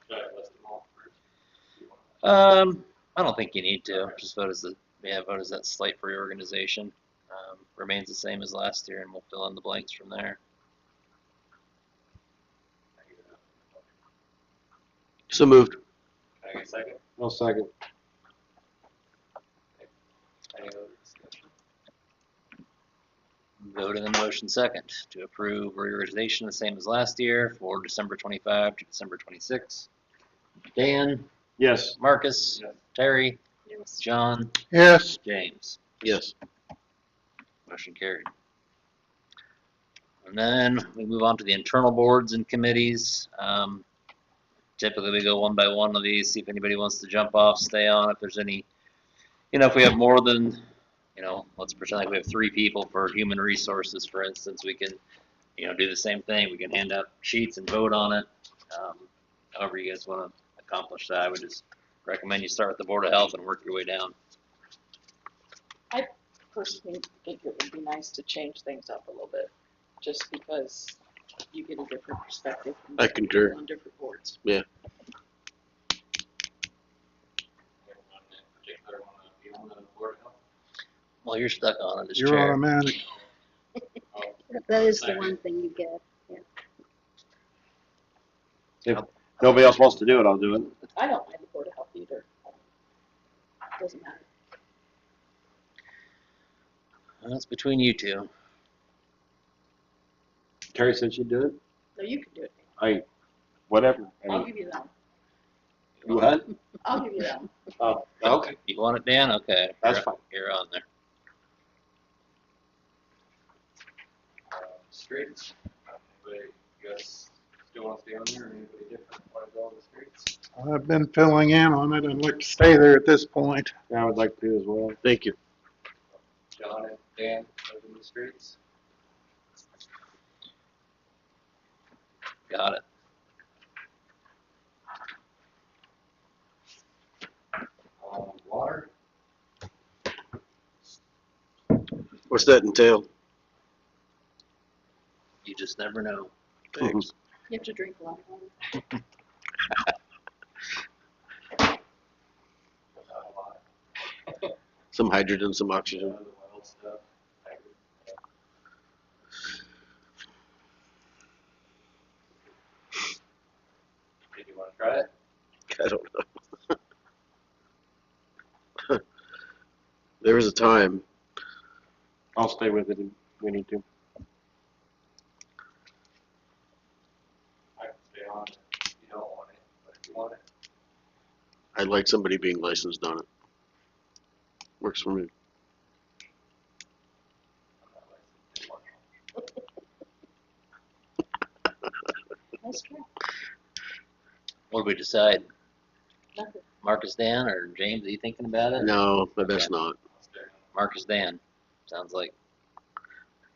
Should I list them all first? I don't think you need to. Just vote as vote as that slate for reorganization. Remains the same as last year, and we'll fill in the blanks from there. So moved. Can I get a second? No second. Any other discussion? Vote in the motion second to approve reorganization the same as last year for December 25 to December 26. Dan, Yes. Marcus, Yes. Terry, Yes. John, Yes. James. Yes. Motion carried. And then we move on to the internal boards and committees. Typically we go one by one of these, see if anybody wants to jump off, stay on. If there's any, if we have more than, let's pretend like we have 3 people for human resources, for instance, we can, do the same thing. We can hand out sheets and vote on it. However you guys want to accomplish that, I would just recommend you start with the Board of Health and work your way down. I personally think it would be nice to change things up a little bit, just because you get a different perspective from I concur. on different boards. Anyone in particular want to be on the board of health? Well, you're stuck on it as You're chair. automatic. That is the one thing you get. If nobody else wants to do it, I'll do it. I don't mind the Board of Health either. Doesn't matter. Well, it's between you two. Terry said she'd do it. No, you can do it. Whatever. I'll give you that one. You what? I'll give you that one. Oh, okay. You want it, Dan? Okay. That's you're, fine. You're on there. Streets. Anybody, you guys still want to stay on there, or anybody different want to go on the streets? I've been filling in on it. I'd like to stay there at this point. Yeah, I would like to as well. Thank you. John and Dan live in the streets. Got it. Water? What's that entail? You just never know. Thanks. You have to drink a lot of water. Some hydrogen, some oxygen. The well stuff. Did you wanna try it? I don't know. There was a time. I'll stay with it if we need to. I can stay on it if you don't want it, but if you want it. I'd like somebody being licensed on it. Works for me. I'm not licensed anymore. Nice try. What do we decide? Nothing. Marcus Dan or James? Are you thinking about it? No, I best not. I'll stay on it. Marcus Dan. Sounds like.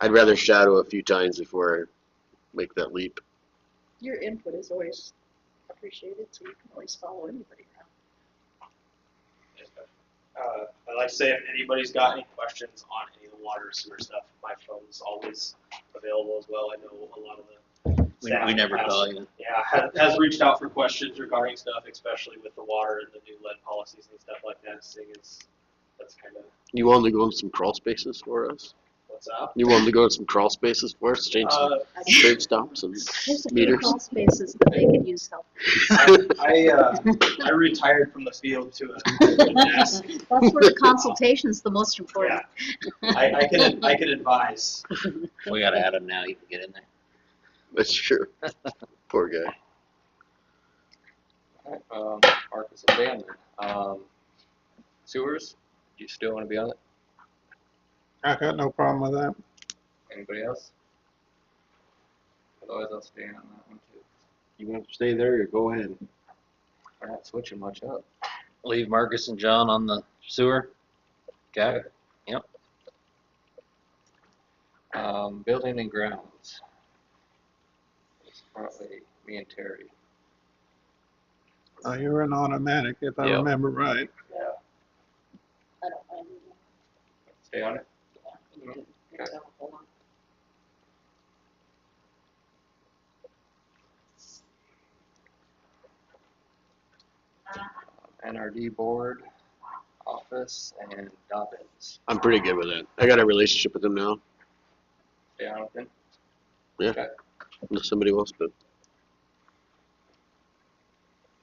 I'd rather shadow a few times before I make that leap. Your input is always appreciated, so you can always follow anybody around. I'd like to say if anybody's got any questions on any of the water sewer stuff, my phone's always available as well. I know a lot of the staff We never has- call you. Yeah, has reached out for questions regarding stuff, especially with the water and the new lead policies and stuff like that. Seeing as that's kind of You wanted to go into some crawl spaces for us? what's up. You wanted to go into some crawl spaces for us? Change some trade stops and There's a few meters? crawl spaces that they could use help. I retired from the field to a desk. That's where the consultation's the most important. I can advise. We got Adam now. You can get in there. That's true. Poor guy. Alright, Marcus and Dan then. Sewers, do you still wanna be on it? I got no problem with that. Anybody else? Otherwise, I'll stay on that one too. You want to stay there or go ahead? We're not switching much up. Leave Marcus and John on the sewer. Okay. Yep. Building and grounds. It's probably me and Terry. You're an automatic, if I Yep. remember right. Yeah. I don't mind. Stay on it? Okay. Hold on. NRD board, office, and Dobbins. I'm pretty good with that. I got a relationship with them now. Stay on with him? Yeah. Okay. Unless somebody wants to.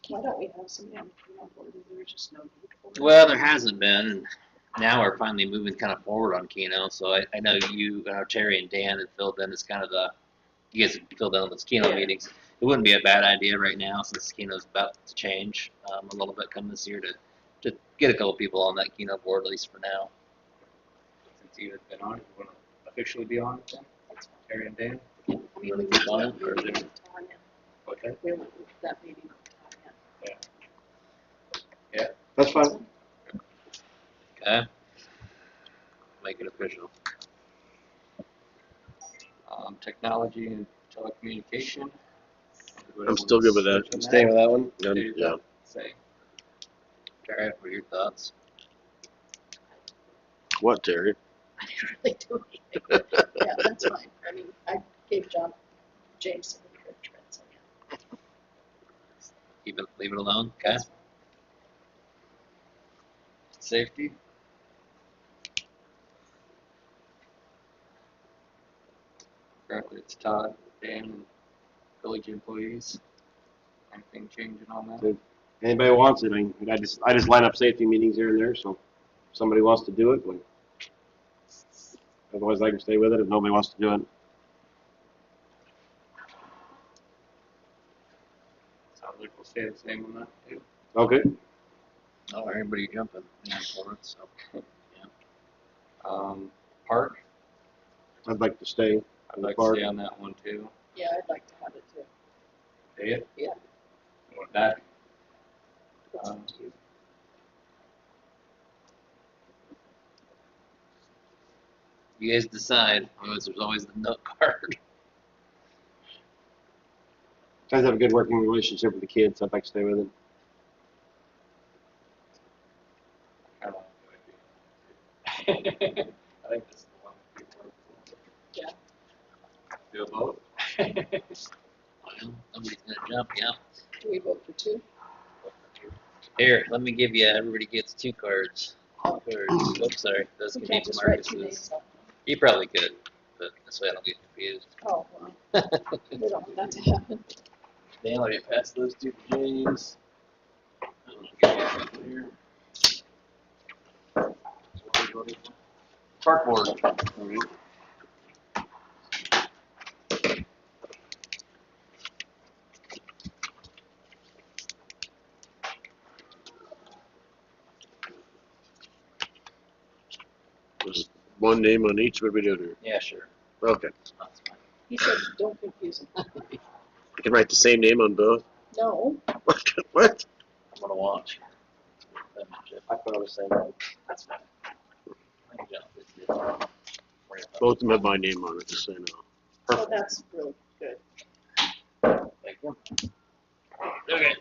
Why don't we have somebody on the communal board? Is there just no need for it? Well, there hasn't been. And now we're finally moving kind of forward on Keno. So I know you, Terry and Dan had filled in as kind of you guys have filled in on those Keno meetings. It wouldn't be a bad idea right now since Keno's about to change a little bit come this year to get a couple people on that Keno board, at least for now. Since you have been on it, you wanna officially be on it then? Terry and Dan? I mean, we Wanna need keep on to, it, we or need is to tie in. Okay. We want that meeting to tie in. That's fine. Okay. Make it official. Technology and telecommunication. I'm still good with that. Switching Staying with that one? Good, Stay with yeah. that. Same. Terry, what are your thoughts? What, Terry? I didn't really do anything. Yeah, that's fine. I mean, I gave James some encouragement, so yeah. Leave it alone. Okay. Safety. Currently it's Todd, Dan, and village employees. Anything changing on that? Good. Anybody wants it, I just line up safety meetings here and there, so if somebody wants to do it, but otherwise I can stay with it if nobody wants to do it. Sounds like we'll stay the same on that too. Okay. Oh, everybody jumping. Yeah, for it, so. Park, I'd like to stay. I'd like to Park. stay on that one too. Yeah, I'd like to have it too. Do you? Yeah. You want that? It's up to you. You guys decide. Otherwise, there's always the note card. Guys have a good working relationship with the kids. I'd like to stay with them. Kind of like the idea. I think this is the one that people are. Yeah. Do a vote? Well, nobody's gonna jump, yeah. Do we vote for two? Here, let me give you, everybody gets 2 cards. Oh. Cards. Oops, sorry, those We can be can't just write two names Marcus's. up. You probably could, but this way I don't get confused. Oh, well, we don't want that to happen. Dan, let me pass those 2 to James. I'm gonna get you up here. Park board. There's one name on each. What are we doing here? Yeah, sure. Okay. That's fine. He said, don't confuse him. I can write the same name on both. No, What? I'm gonna watch. I thought I was saying that. That's fine. I can jump with you. Both of them have my name on it, just so you know. so that's really good. Thank you. Okay.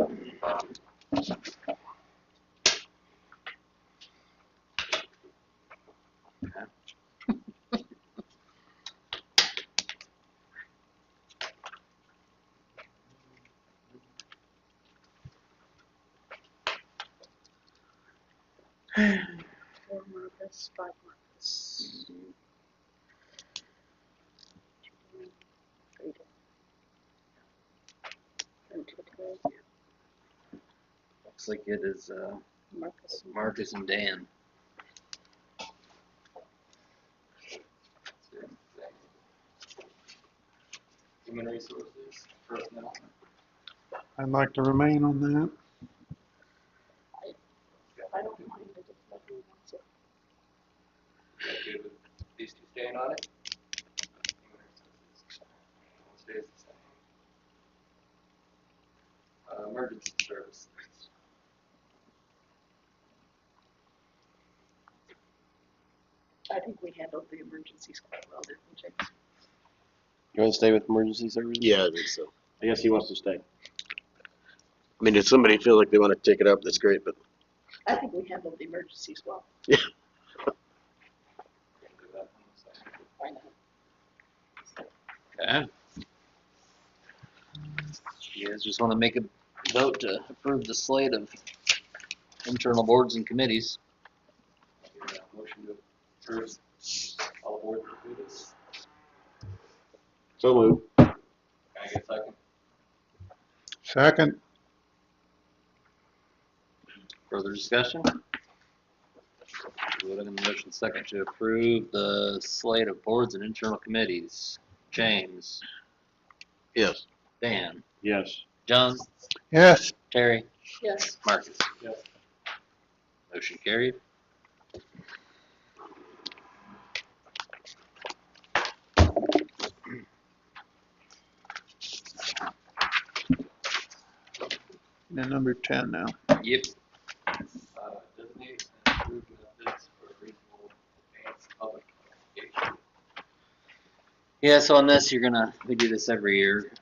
Four Marcus, 5 Marcus. 3 and 2 today. Looks like it is Marcus. Marcus and Dan. Human resources, personnel. I'd like to remain on that. I don't mind it if nobody wants it. You good with these 2 staying on it? Human resources. One stays the same. Emergency services. I think we handled the emergencies quite well, didn't we, James? You want to stay with emergency services? Yeah, I think so. I guess he wants to stay. I mean, if somebody feels like they want to take it up, that's great, but I think we handled the emergencies well. Why not? Okay. You guys just want to make a vote to approve the slate of internal boards and committees. Motion to approve all the boards and committees. So moved. Can I get a second? Second, Further discussion? Voting on the motion second to approve the slate of boards and internal committees. James, yes. Dan, Yes. John, yes, Terry, Yes, Marcus. Yes. Motion carried. and number 10 now. Yep. Designate and approve methods for regional advanced public communication. Yeah, so on this, we do this every year.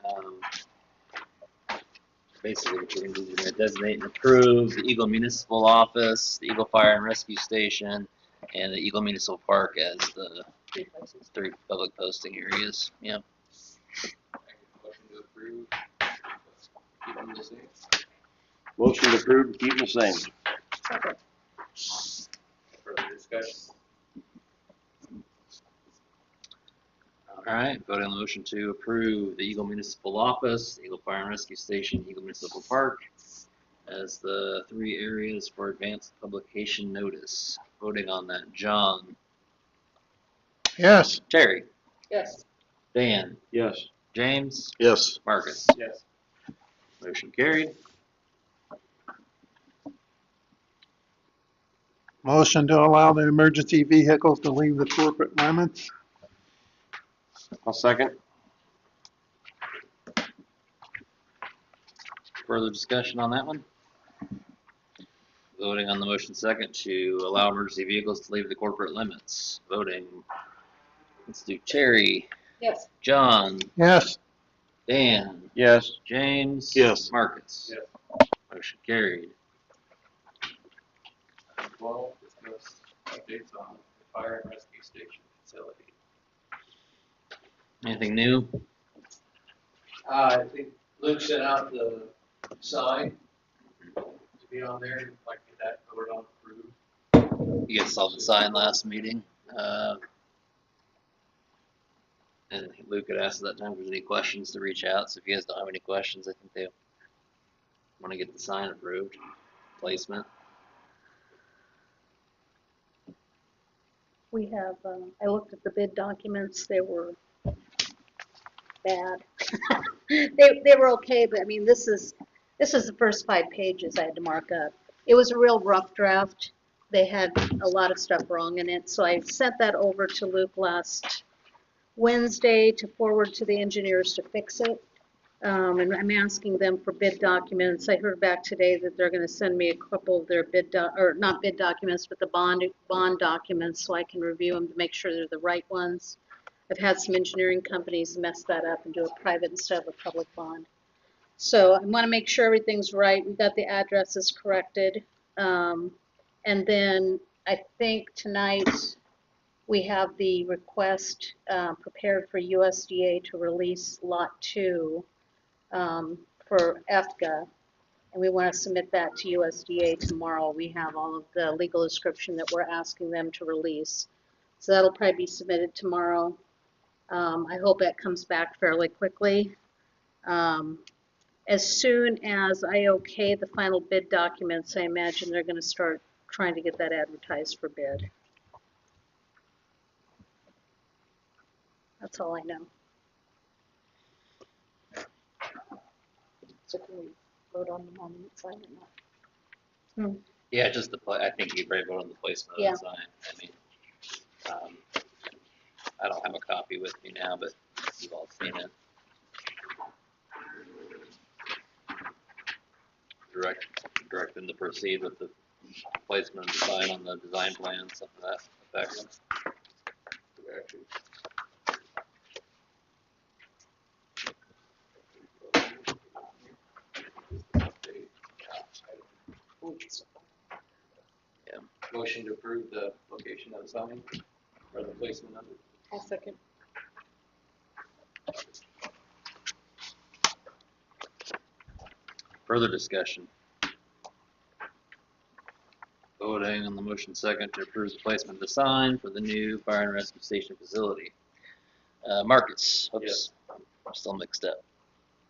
Basically, what you're gonna do is you're gonna designate and approve the Eagle Municipal Office, the Eagle Fire and Rescue Station, and the Eagle Municipal Park as the 3 public posting areas. Yep. Motion to approve. Keep them the same. Motion approved, keep the same. second. Further discussion? All right, voting on the motion to approve the Eagle Municipal Office, the Eagle Fire and Rescue Station, Eagle Municipal Park as the 3 areas for advanced publication notice. Voting on that, John, Yes, Terry, Yes, Dan, Yes. James, Yes. Marcus. Yes. Motion carried. motion to allow the emergency vehicles to leave the corporate limits. I'll second. Further discussion on that one? Voting on the motion second to allow emergency vehicles to leave the corporate limits. Voting. Let's do Terry, yes, John, Yes, Dan, Yes. James. Yes. Marcus. Yes. Motion carried. 12, discuss updates on the fire and rescue station facility. Anything new? I think Luke sent out the sign to be on there, like get that voted on approved. You guys saw the sign last meeting. And Luke had asked at that time if there's any questions to reach out. So if you guys don't have any questions, I think they want to get the sign approved. Placement. We have, I looked at the bid documents, they were bad. They were okay, but I mean, this is the first 5 pages I had to mark up. It was a real rough draft. They had a lot of stuff wrong in it, so I sent that over to Luke last Wednesday to forward to the engineers to fix it. And I'm asking them for bid documents. I heard back today that they're gonna send me a couple of their or not bid documents, but the bond documents so I can review them to make sure they're the right ones. I've had some engineering companies mess that up and do a private instead of a public bond. So I wanna make sure everything's right. We got the addresses corrected. And then I think tonight we have the request prepared for USDA to release Lot 2 for EFCA, and we want to submit that to USDA tomorrow. We have all of the legal description that we're asking them to release. So that'll probably be submitted tomorrow. I hope that comes back fairly quickly. As soon as I okay the final bid documents, I imagine they're going to start trying to get that advertised for bid. That's all I know. So can we vote on the monument sign or not? Yeah, just I think you probably vote on the placement of the sign. I mean, I don't have a copy with me now, but you've all seen it. Direct them to proceed with the placement of the sign on the design plan, something to that effect. Yeah. Motion to approve the location of the sign or the placement of it. I'll second. Further discussion. Voting on the motion second to approve the placement of the sign for the new fire and rescue station facility. Marcus. Oops. Yes. I'm still mixed up.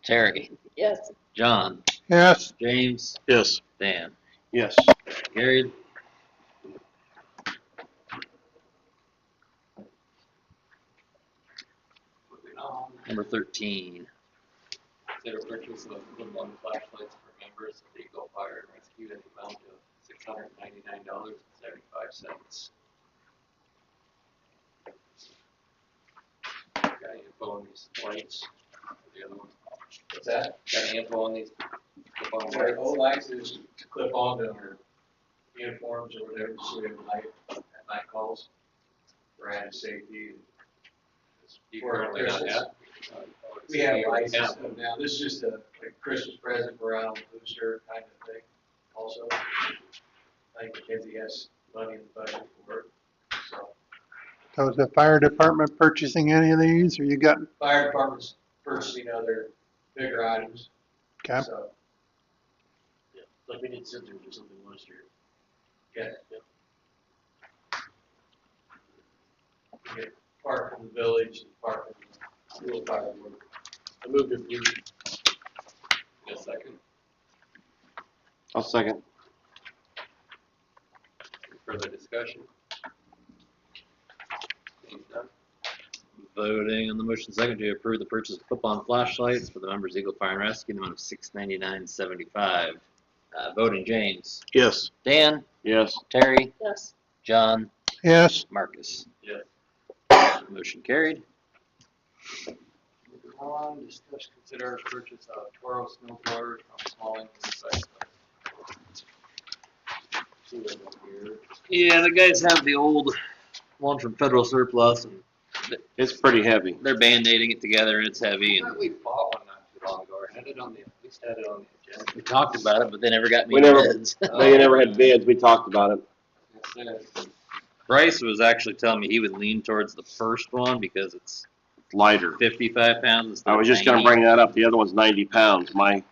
Terry. Yes. John. Yes. James. Yes. Dan. Yes. Carried. Moving on, Number 13. consider purchase of football flashlights for members of the Eagle Fire and Rescue at the amount of $699.75. Got any info on these lights? The other one? What's that? Got any info on these? Our old lights is to clip onto our uniforms or whatever, so we have light at night calls for added safety. You currently not have? We have lights and stuff now. This is just a Christmas present for our booster kind of thing also. I think Mackenzie has money in the budget for it, so. So is the fire department purchasing any of these, or you got, Fire department's purchasing other bigger items, okay? so, Yeah. Like we did sensors or something last year. yeah. We get part from the village and part from the school fire board. I moved it. Blue. Got a second? I'll second. Any further discussion? Seeing none? Voting on the motion second to approve the purchase of clip-on flashlights for the members of Eagle Fire and Rescue in the amount of $699.75. Voting James. Yes. Dan. Yes. Terry. Yes. John. Yes. Marcus. Yes. Motion carried. Moving on, discuss, consider purchase of Toro snow blowers from Smalling Recycling. See what we here. Yeah, the guys have the old one from Federal Surplus, and It's pretty heavy. they're band-aiding it together, and it's heavy. I And thought we bought one not too long ago, or it on the, at least had it on the agenda. We talked about it, but they never got me We any never- bids. They never had bids, we talked about it. Yes, Bryce was actually telling me he would lean towards the first one because it's Lighter. 55 pounds instead I of was just gonna 90. bring that up, the other one's 90 pounds, I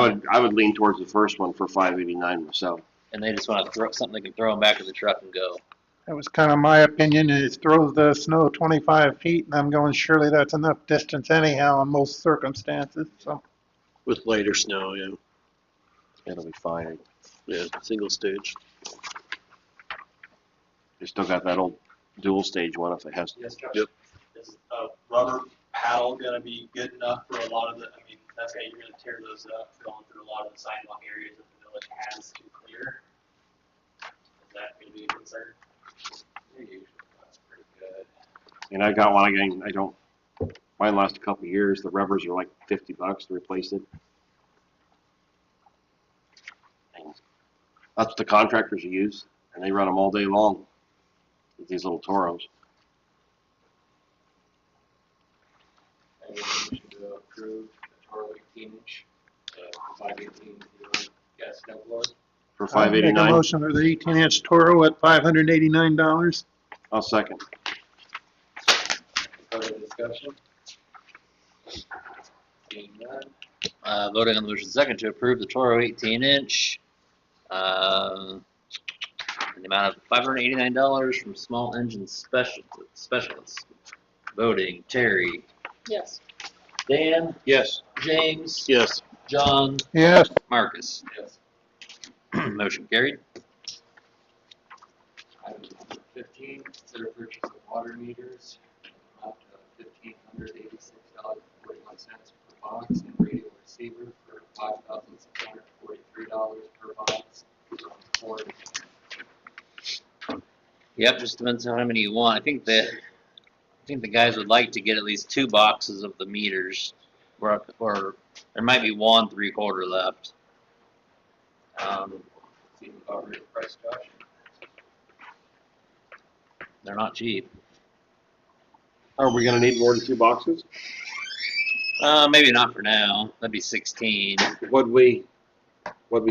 would lean towards the first one for 589 myself. And they just want to throw something they can throw them back in the truck and go. That was kind of my opinion, it throws the snow 25 feet, and I'm going, surely that's enough distance anyhow in most circumstances, so. With later snow, yeah. It'll be fine. Yeah, single stage. You still got that old dual stage one if it has. Yes, Josh? Yep. Is a rubber paddle gonna be good enough for a lot of the, I mean, that's how you're gonna tear those up, going through a lot of the sidewalk areas that the village has to clear? Is that gonna be a concern? They're usually, that's pretty good. And I got one again, mine last a couple of years, the rubbers are like $50 to replace it. And that's what the contractors use, and they run them all day long, with these little Toros. I make a motion to approve the Toro 18-inch, 518 gas snowblower. For I'll make a $589, motion for the 18-inch Toro at $589. I'll second. Further discussion? Seeing none, Voting on the motion second to approve the Toro 18-inch. In the amount of $589 from Small Engine Specialists. Voting Terry, Yes. Dan, Yes. James, Yes. John, Yes, Marcus. yes. Motion carried. Item number 15, consider purchase of water meters, amount of $1,586.41 per box, and radio receiver for $5,643 per box. From Ford. Yep, just depends on how many you want. I think the guys would like to get at least 2 boxes of the meters, or there might be 1 3/4 left. Seems about right price, Josh. They're not cheap. Are we gonna need more than 2 boxes? Maybe not for now. That'd be 16. What'd we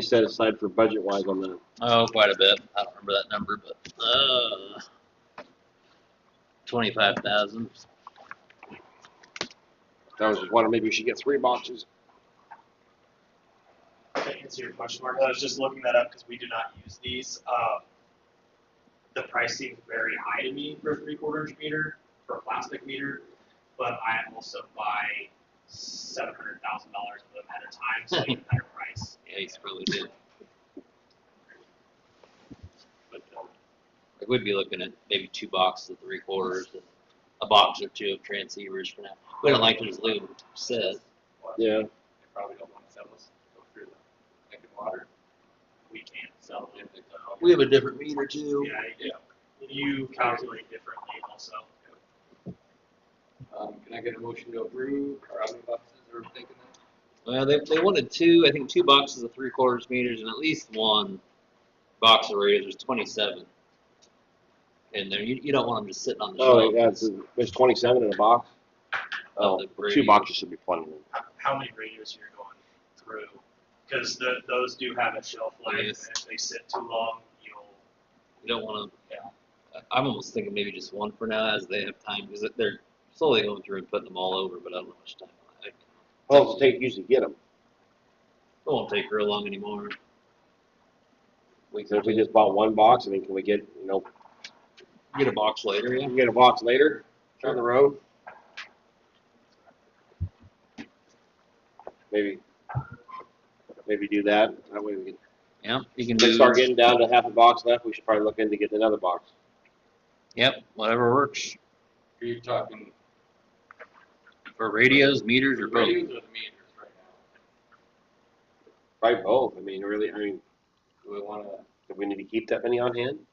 set aside for budget wise on that? Oh, quite a bit. I don't remember that number, but 25,000. I was just wondering, maybe we should get 3 boxes. To answer your question, Mark, I was just looking that up because we do not use these. The price seems very high to me for a 3/4 inch meter, for a plastic meter, but I also buy $700,000 of them at a time, so even better price. Yeah, he's probably did. But, Like we'd be looking at maybe 2 boxes of 3/4 and a box or 2 of transceivers for now. We don't like to just leave them sit. Yeah. They probably don't want to sell us, go through the making water. we can't sell them. We have a different meter too. Yeah, you calculate differently also. Can I get a motion to approve, or how many boxes are we thinking that? Well, they wanted 2, I think 2 boxes of 3/4 meters and at least 1 box of radios. There's 27 in there. You don't want them just sitting on the Oh, shelf. yeah, there's 27 in a box? Of Oh, the 2 radios. boxes should be plenty. How many radios you're going through? Because those do have a shelf life, Yes. and if they sit too long, You don't want to. Yeah. I'm almost thinking maybe just 1 for now, as they have time, because they're slowly going through and putting them all over. But I don't know how much time. How long does it take usually to get them? It won't take real long anymore. So if we just bought 1 box, I mean, can we get, Get a box later, yeah. we can get a box later down the road? Maybe do that. That way we can. Yeah, you can If they do. start getting down to half a box left, we should probably look into getting another box. Yep, whatever works Are you talking for radios, meters, the or both. radios or the meters right now? Probably both. I mean, really, Do we want to, do we need to keep that many on hand?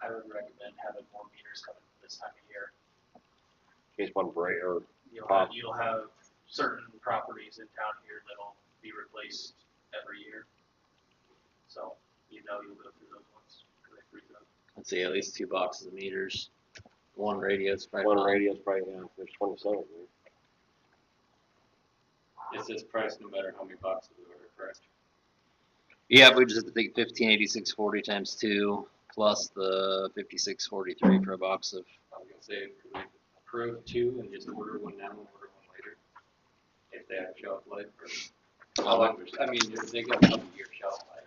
I would recommend having more meters coming this time of year. In case one break or You'll have certain properties in town here that'll be replaced every year. So, you'll go through those ones, because they freeze up. Let's see, at least 2 boxes of meters. 1 radio is probably one fine. radio's probably, there's 27. says price no matter how many boxes we order, correct? Yeah, we just have to think 1586.40 times 2 plus the 56.43 for a box of. I was gonna say, could we approve 2 and just order one now and order one later? If they have shelf life or, I mean, they got a couple year shelf life.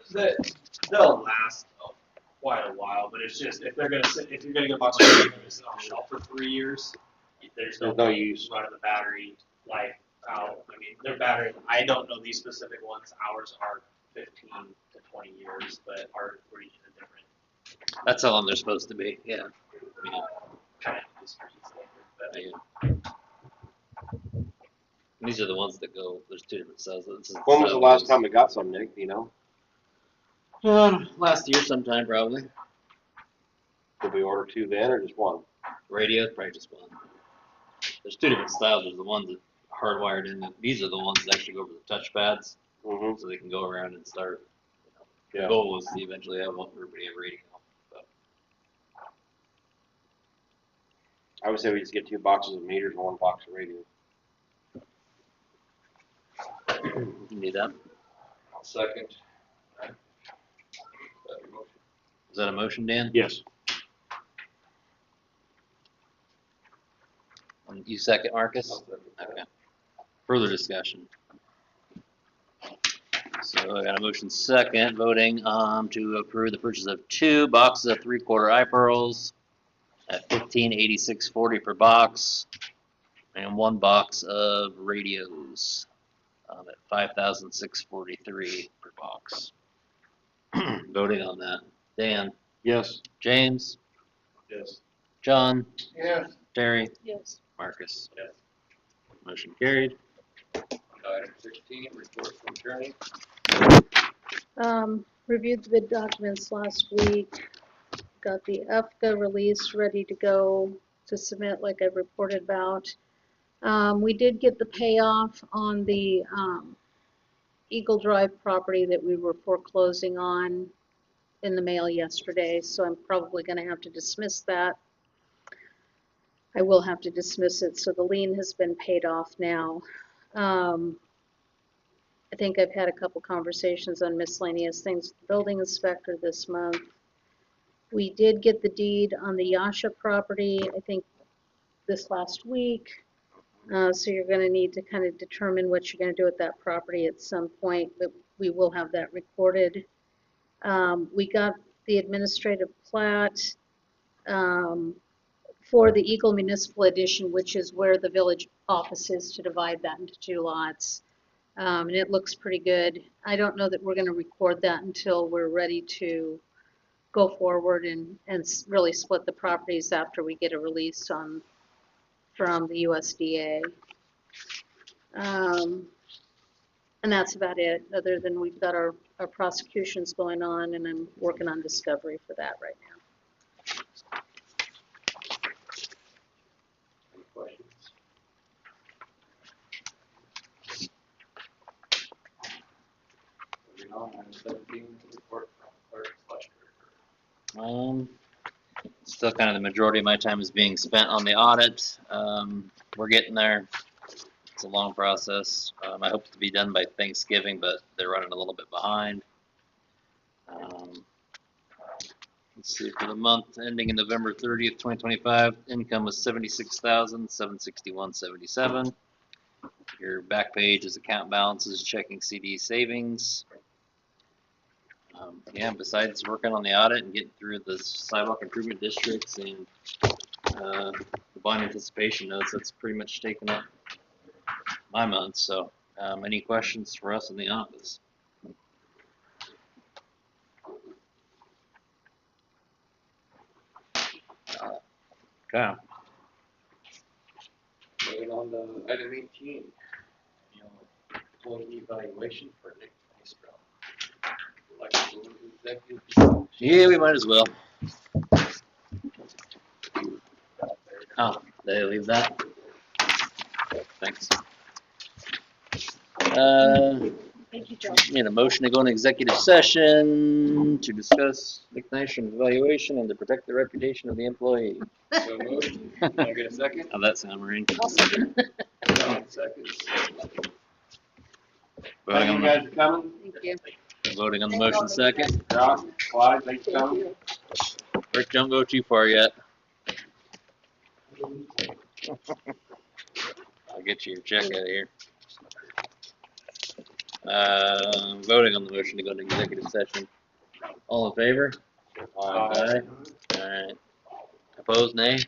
They'll last quite a while, but it's just, if they're gonna sit, if you're gonna get a box of they're gonna sit on the shelf for 3 years, there's no use running the battery life out. I mean, their battery, I don't know these specific ones, ours are 15 to 20 years, but ours, we're using a different That's how long they're supposed to be. Yeah. kind of industry standard, but Yeah. These are the ones that go. There's 2 different sizes. When was the last time we got some, Nick? Do you know? Last year sometime probably. Did we order 2 then or just 1? Radio, probably just 1. There's 2 different styles. There's the ones that are hardwired in. These are the ones that actually go over the touchpads, so they can go around and start. The goal was to eventually have one for everybody have radio. But I would say we just get 2 boxes of meters and 1 box of radio. you can do that. I'll second. Is that a motion, Dan? Yes. You second, Marcus? Okay. Further discussion. So I got a motion second, voting to approve the purchase of 2 boxes of 3/4 eye pearls at $15.86.40 per box, and 1 box of radios at $5,643 per box. Voting on that. Dan? Yes. James? yes. John? Yes. Terry? Yes. Marcus? Yes. Motion carried. Item 16, report from attorney. Reviewed the bid documents last week, got the FGA release ready to go to submit like I reported about. We did get the payoff on the Eagle Drive property that we were foreclosing on in the mail yesterday, so I'm probably going to have to dismiss that. I will have to dismiss it, so the lien has been paid off now. I think I've had a couple conversations on miscellaneous things with the building inspector this month. We did get the deed on the Yasha property, I think, this last week. So you're going to need to kind of determine what you're going to do with that property at some point, but we will have that recorded. We got the administrative plat for the Eagle Municipal Edition, which is where the village office is, to divide that into 2 lots. And it looks pretty good. I don't know that we're going to record that until we're ready to go forward and really split the properties after we get a release from the USDA. And that's about it, other than we've got our prosecutions going on, and I'm working on discovery for that right now. Any questions? Moving on, item 17, report from clerk/treasurer. Still kind of the majority of my time is being spent on the audit. We're getting there. It's a long process. I hope to be done by Thanksgiving, but they're running a little bit behind. Let's see, for the month ending in November 30th, 2025, income was $76,761.77. Your back page is account balances, checking CD savings. Yeah, besides working on the audit and getting through the sidewalk improvement districts and the bond anticipation notes, that's pretty much taken up my month. So, any questions for us in the office? Okay. Moving on to item 18, employee evaluation for Nick Maestro. Like to go into executive session. Yeah, we might as well. Oh, they leave that? Thanks. Thank you, Joe. Need a motion to go into executive session to discuss liquidation evaluation and to protect the reputation of the employee. So moved. Can I get a second? How'd that sound, Maureen? I'll second. John seconds. Voting Thank on you the, guys for coming. Thank you. voting on the motion second. Josh, Clyde, thanks for Thank coming. you. Rick, don't go too far yet. I'll get you your check out of here. Voting on the motion to go into executive session. All in favor? Aye. Alright. Opposed, nay?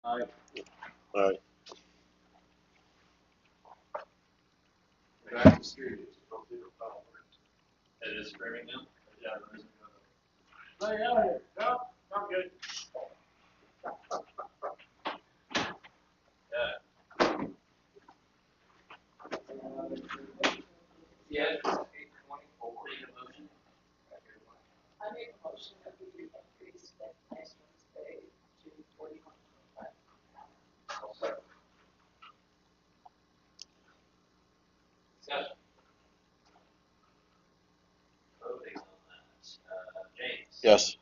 Aye. Alright, Back to the street. Hopefully it'll follow. It is screaming now? Yeah, there isn't another. Lay out here. No, not good. Yeah, 824. Make a motion. I make a motion that we increase that next one's pay to 41.5. I'll second. Discussion. Voting on that. James. yes.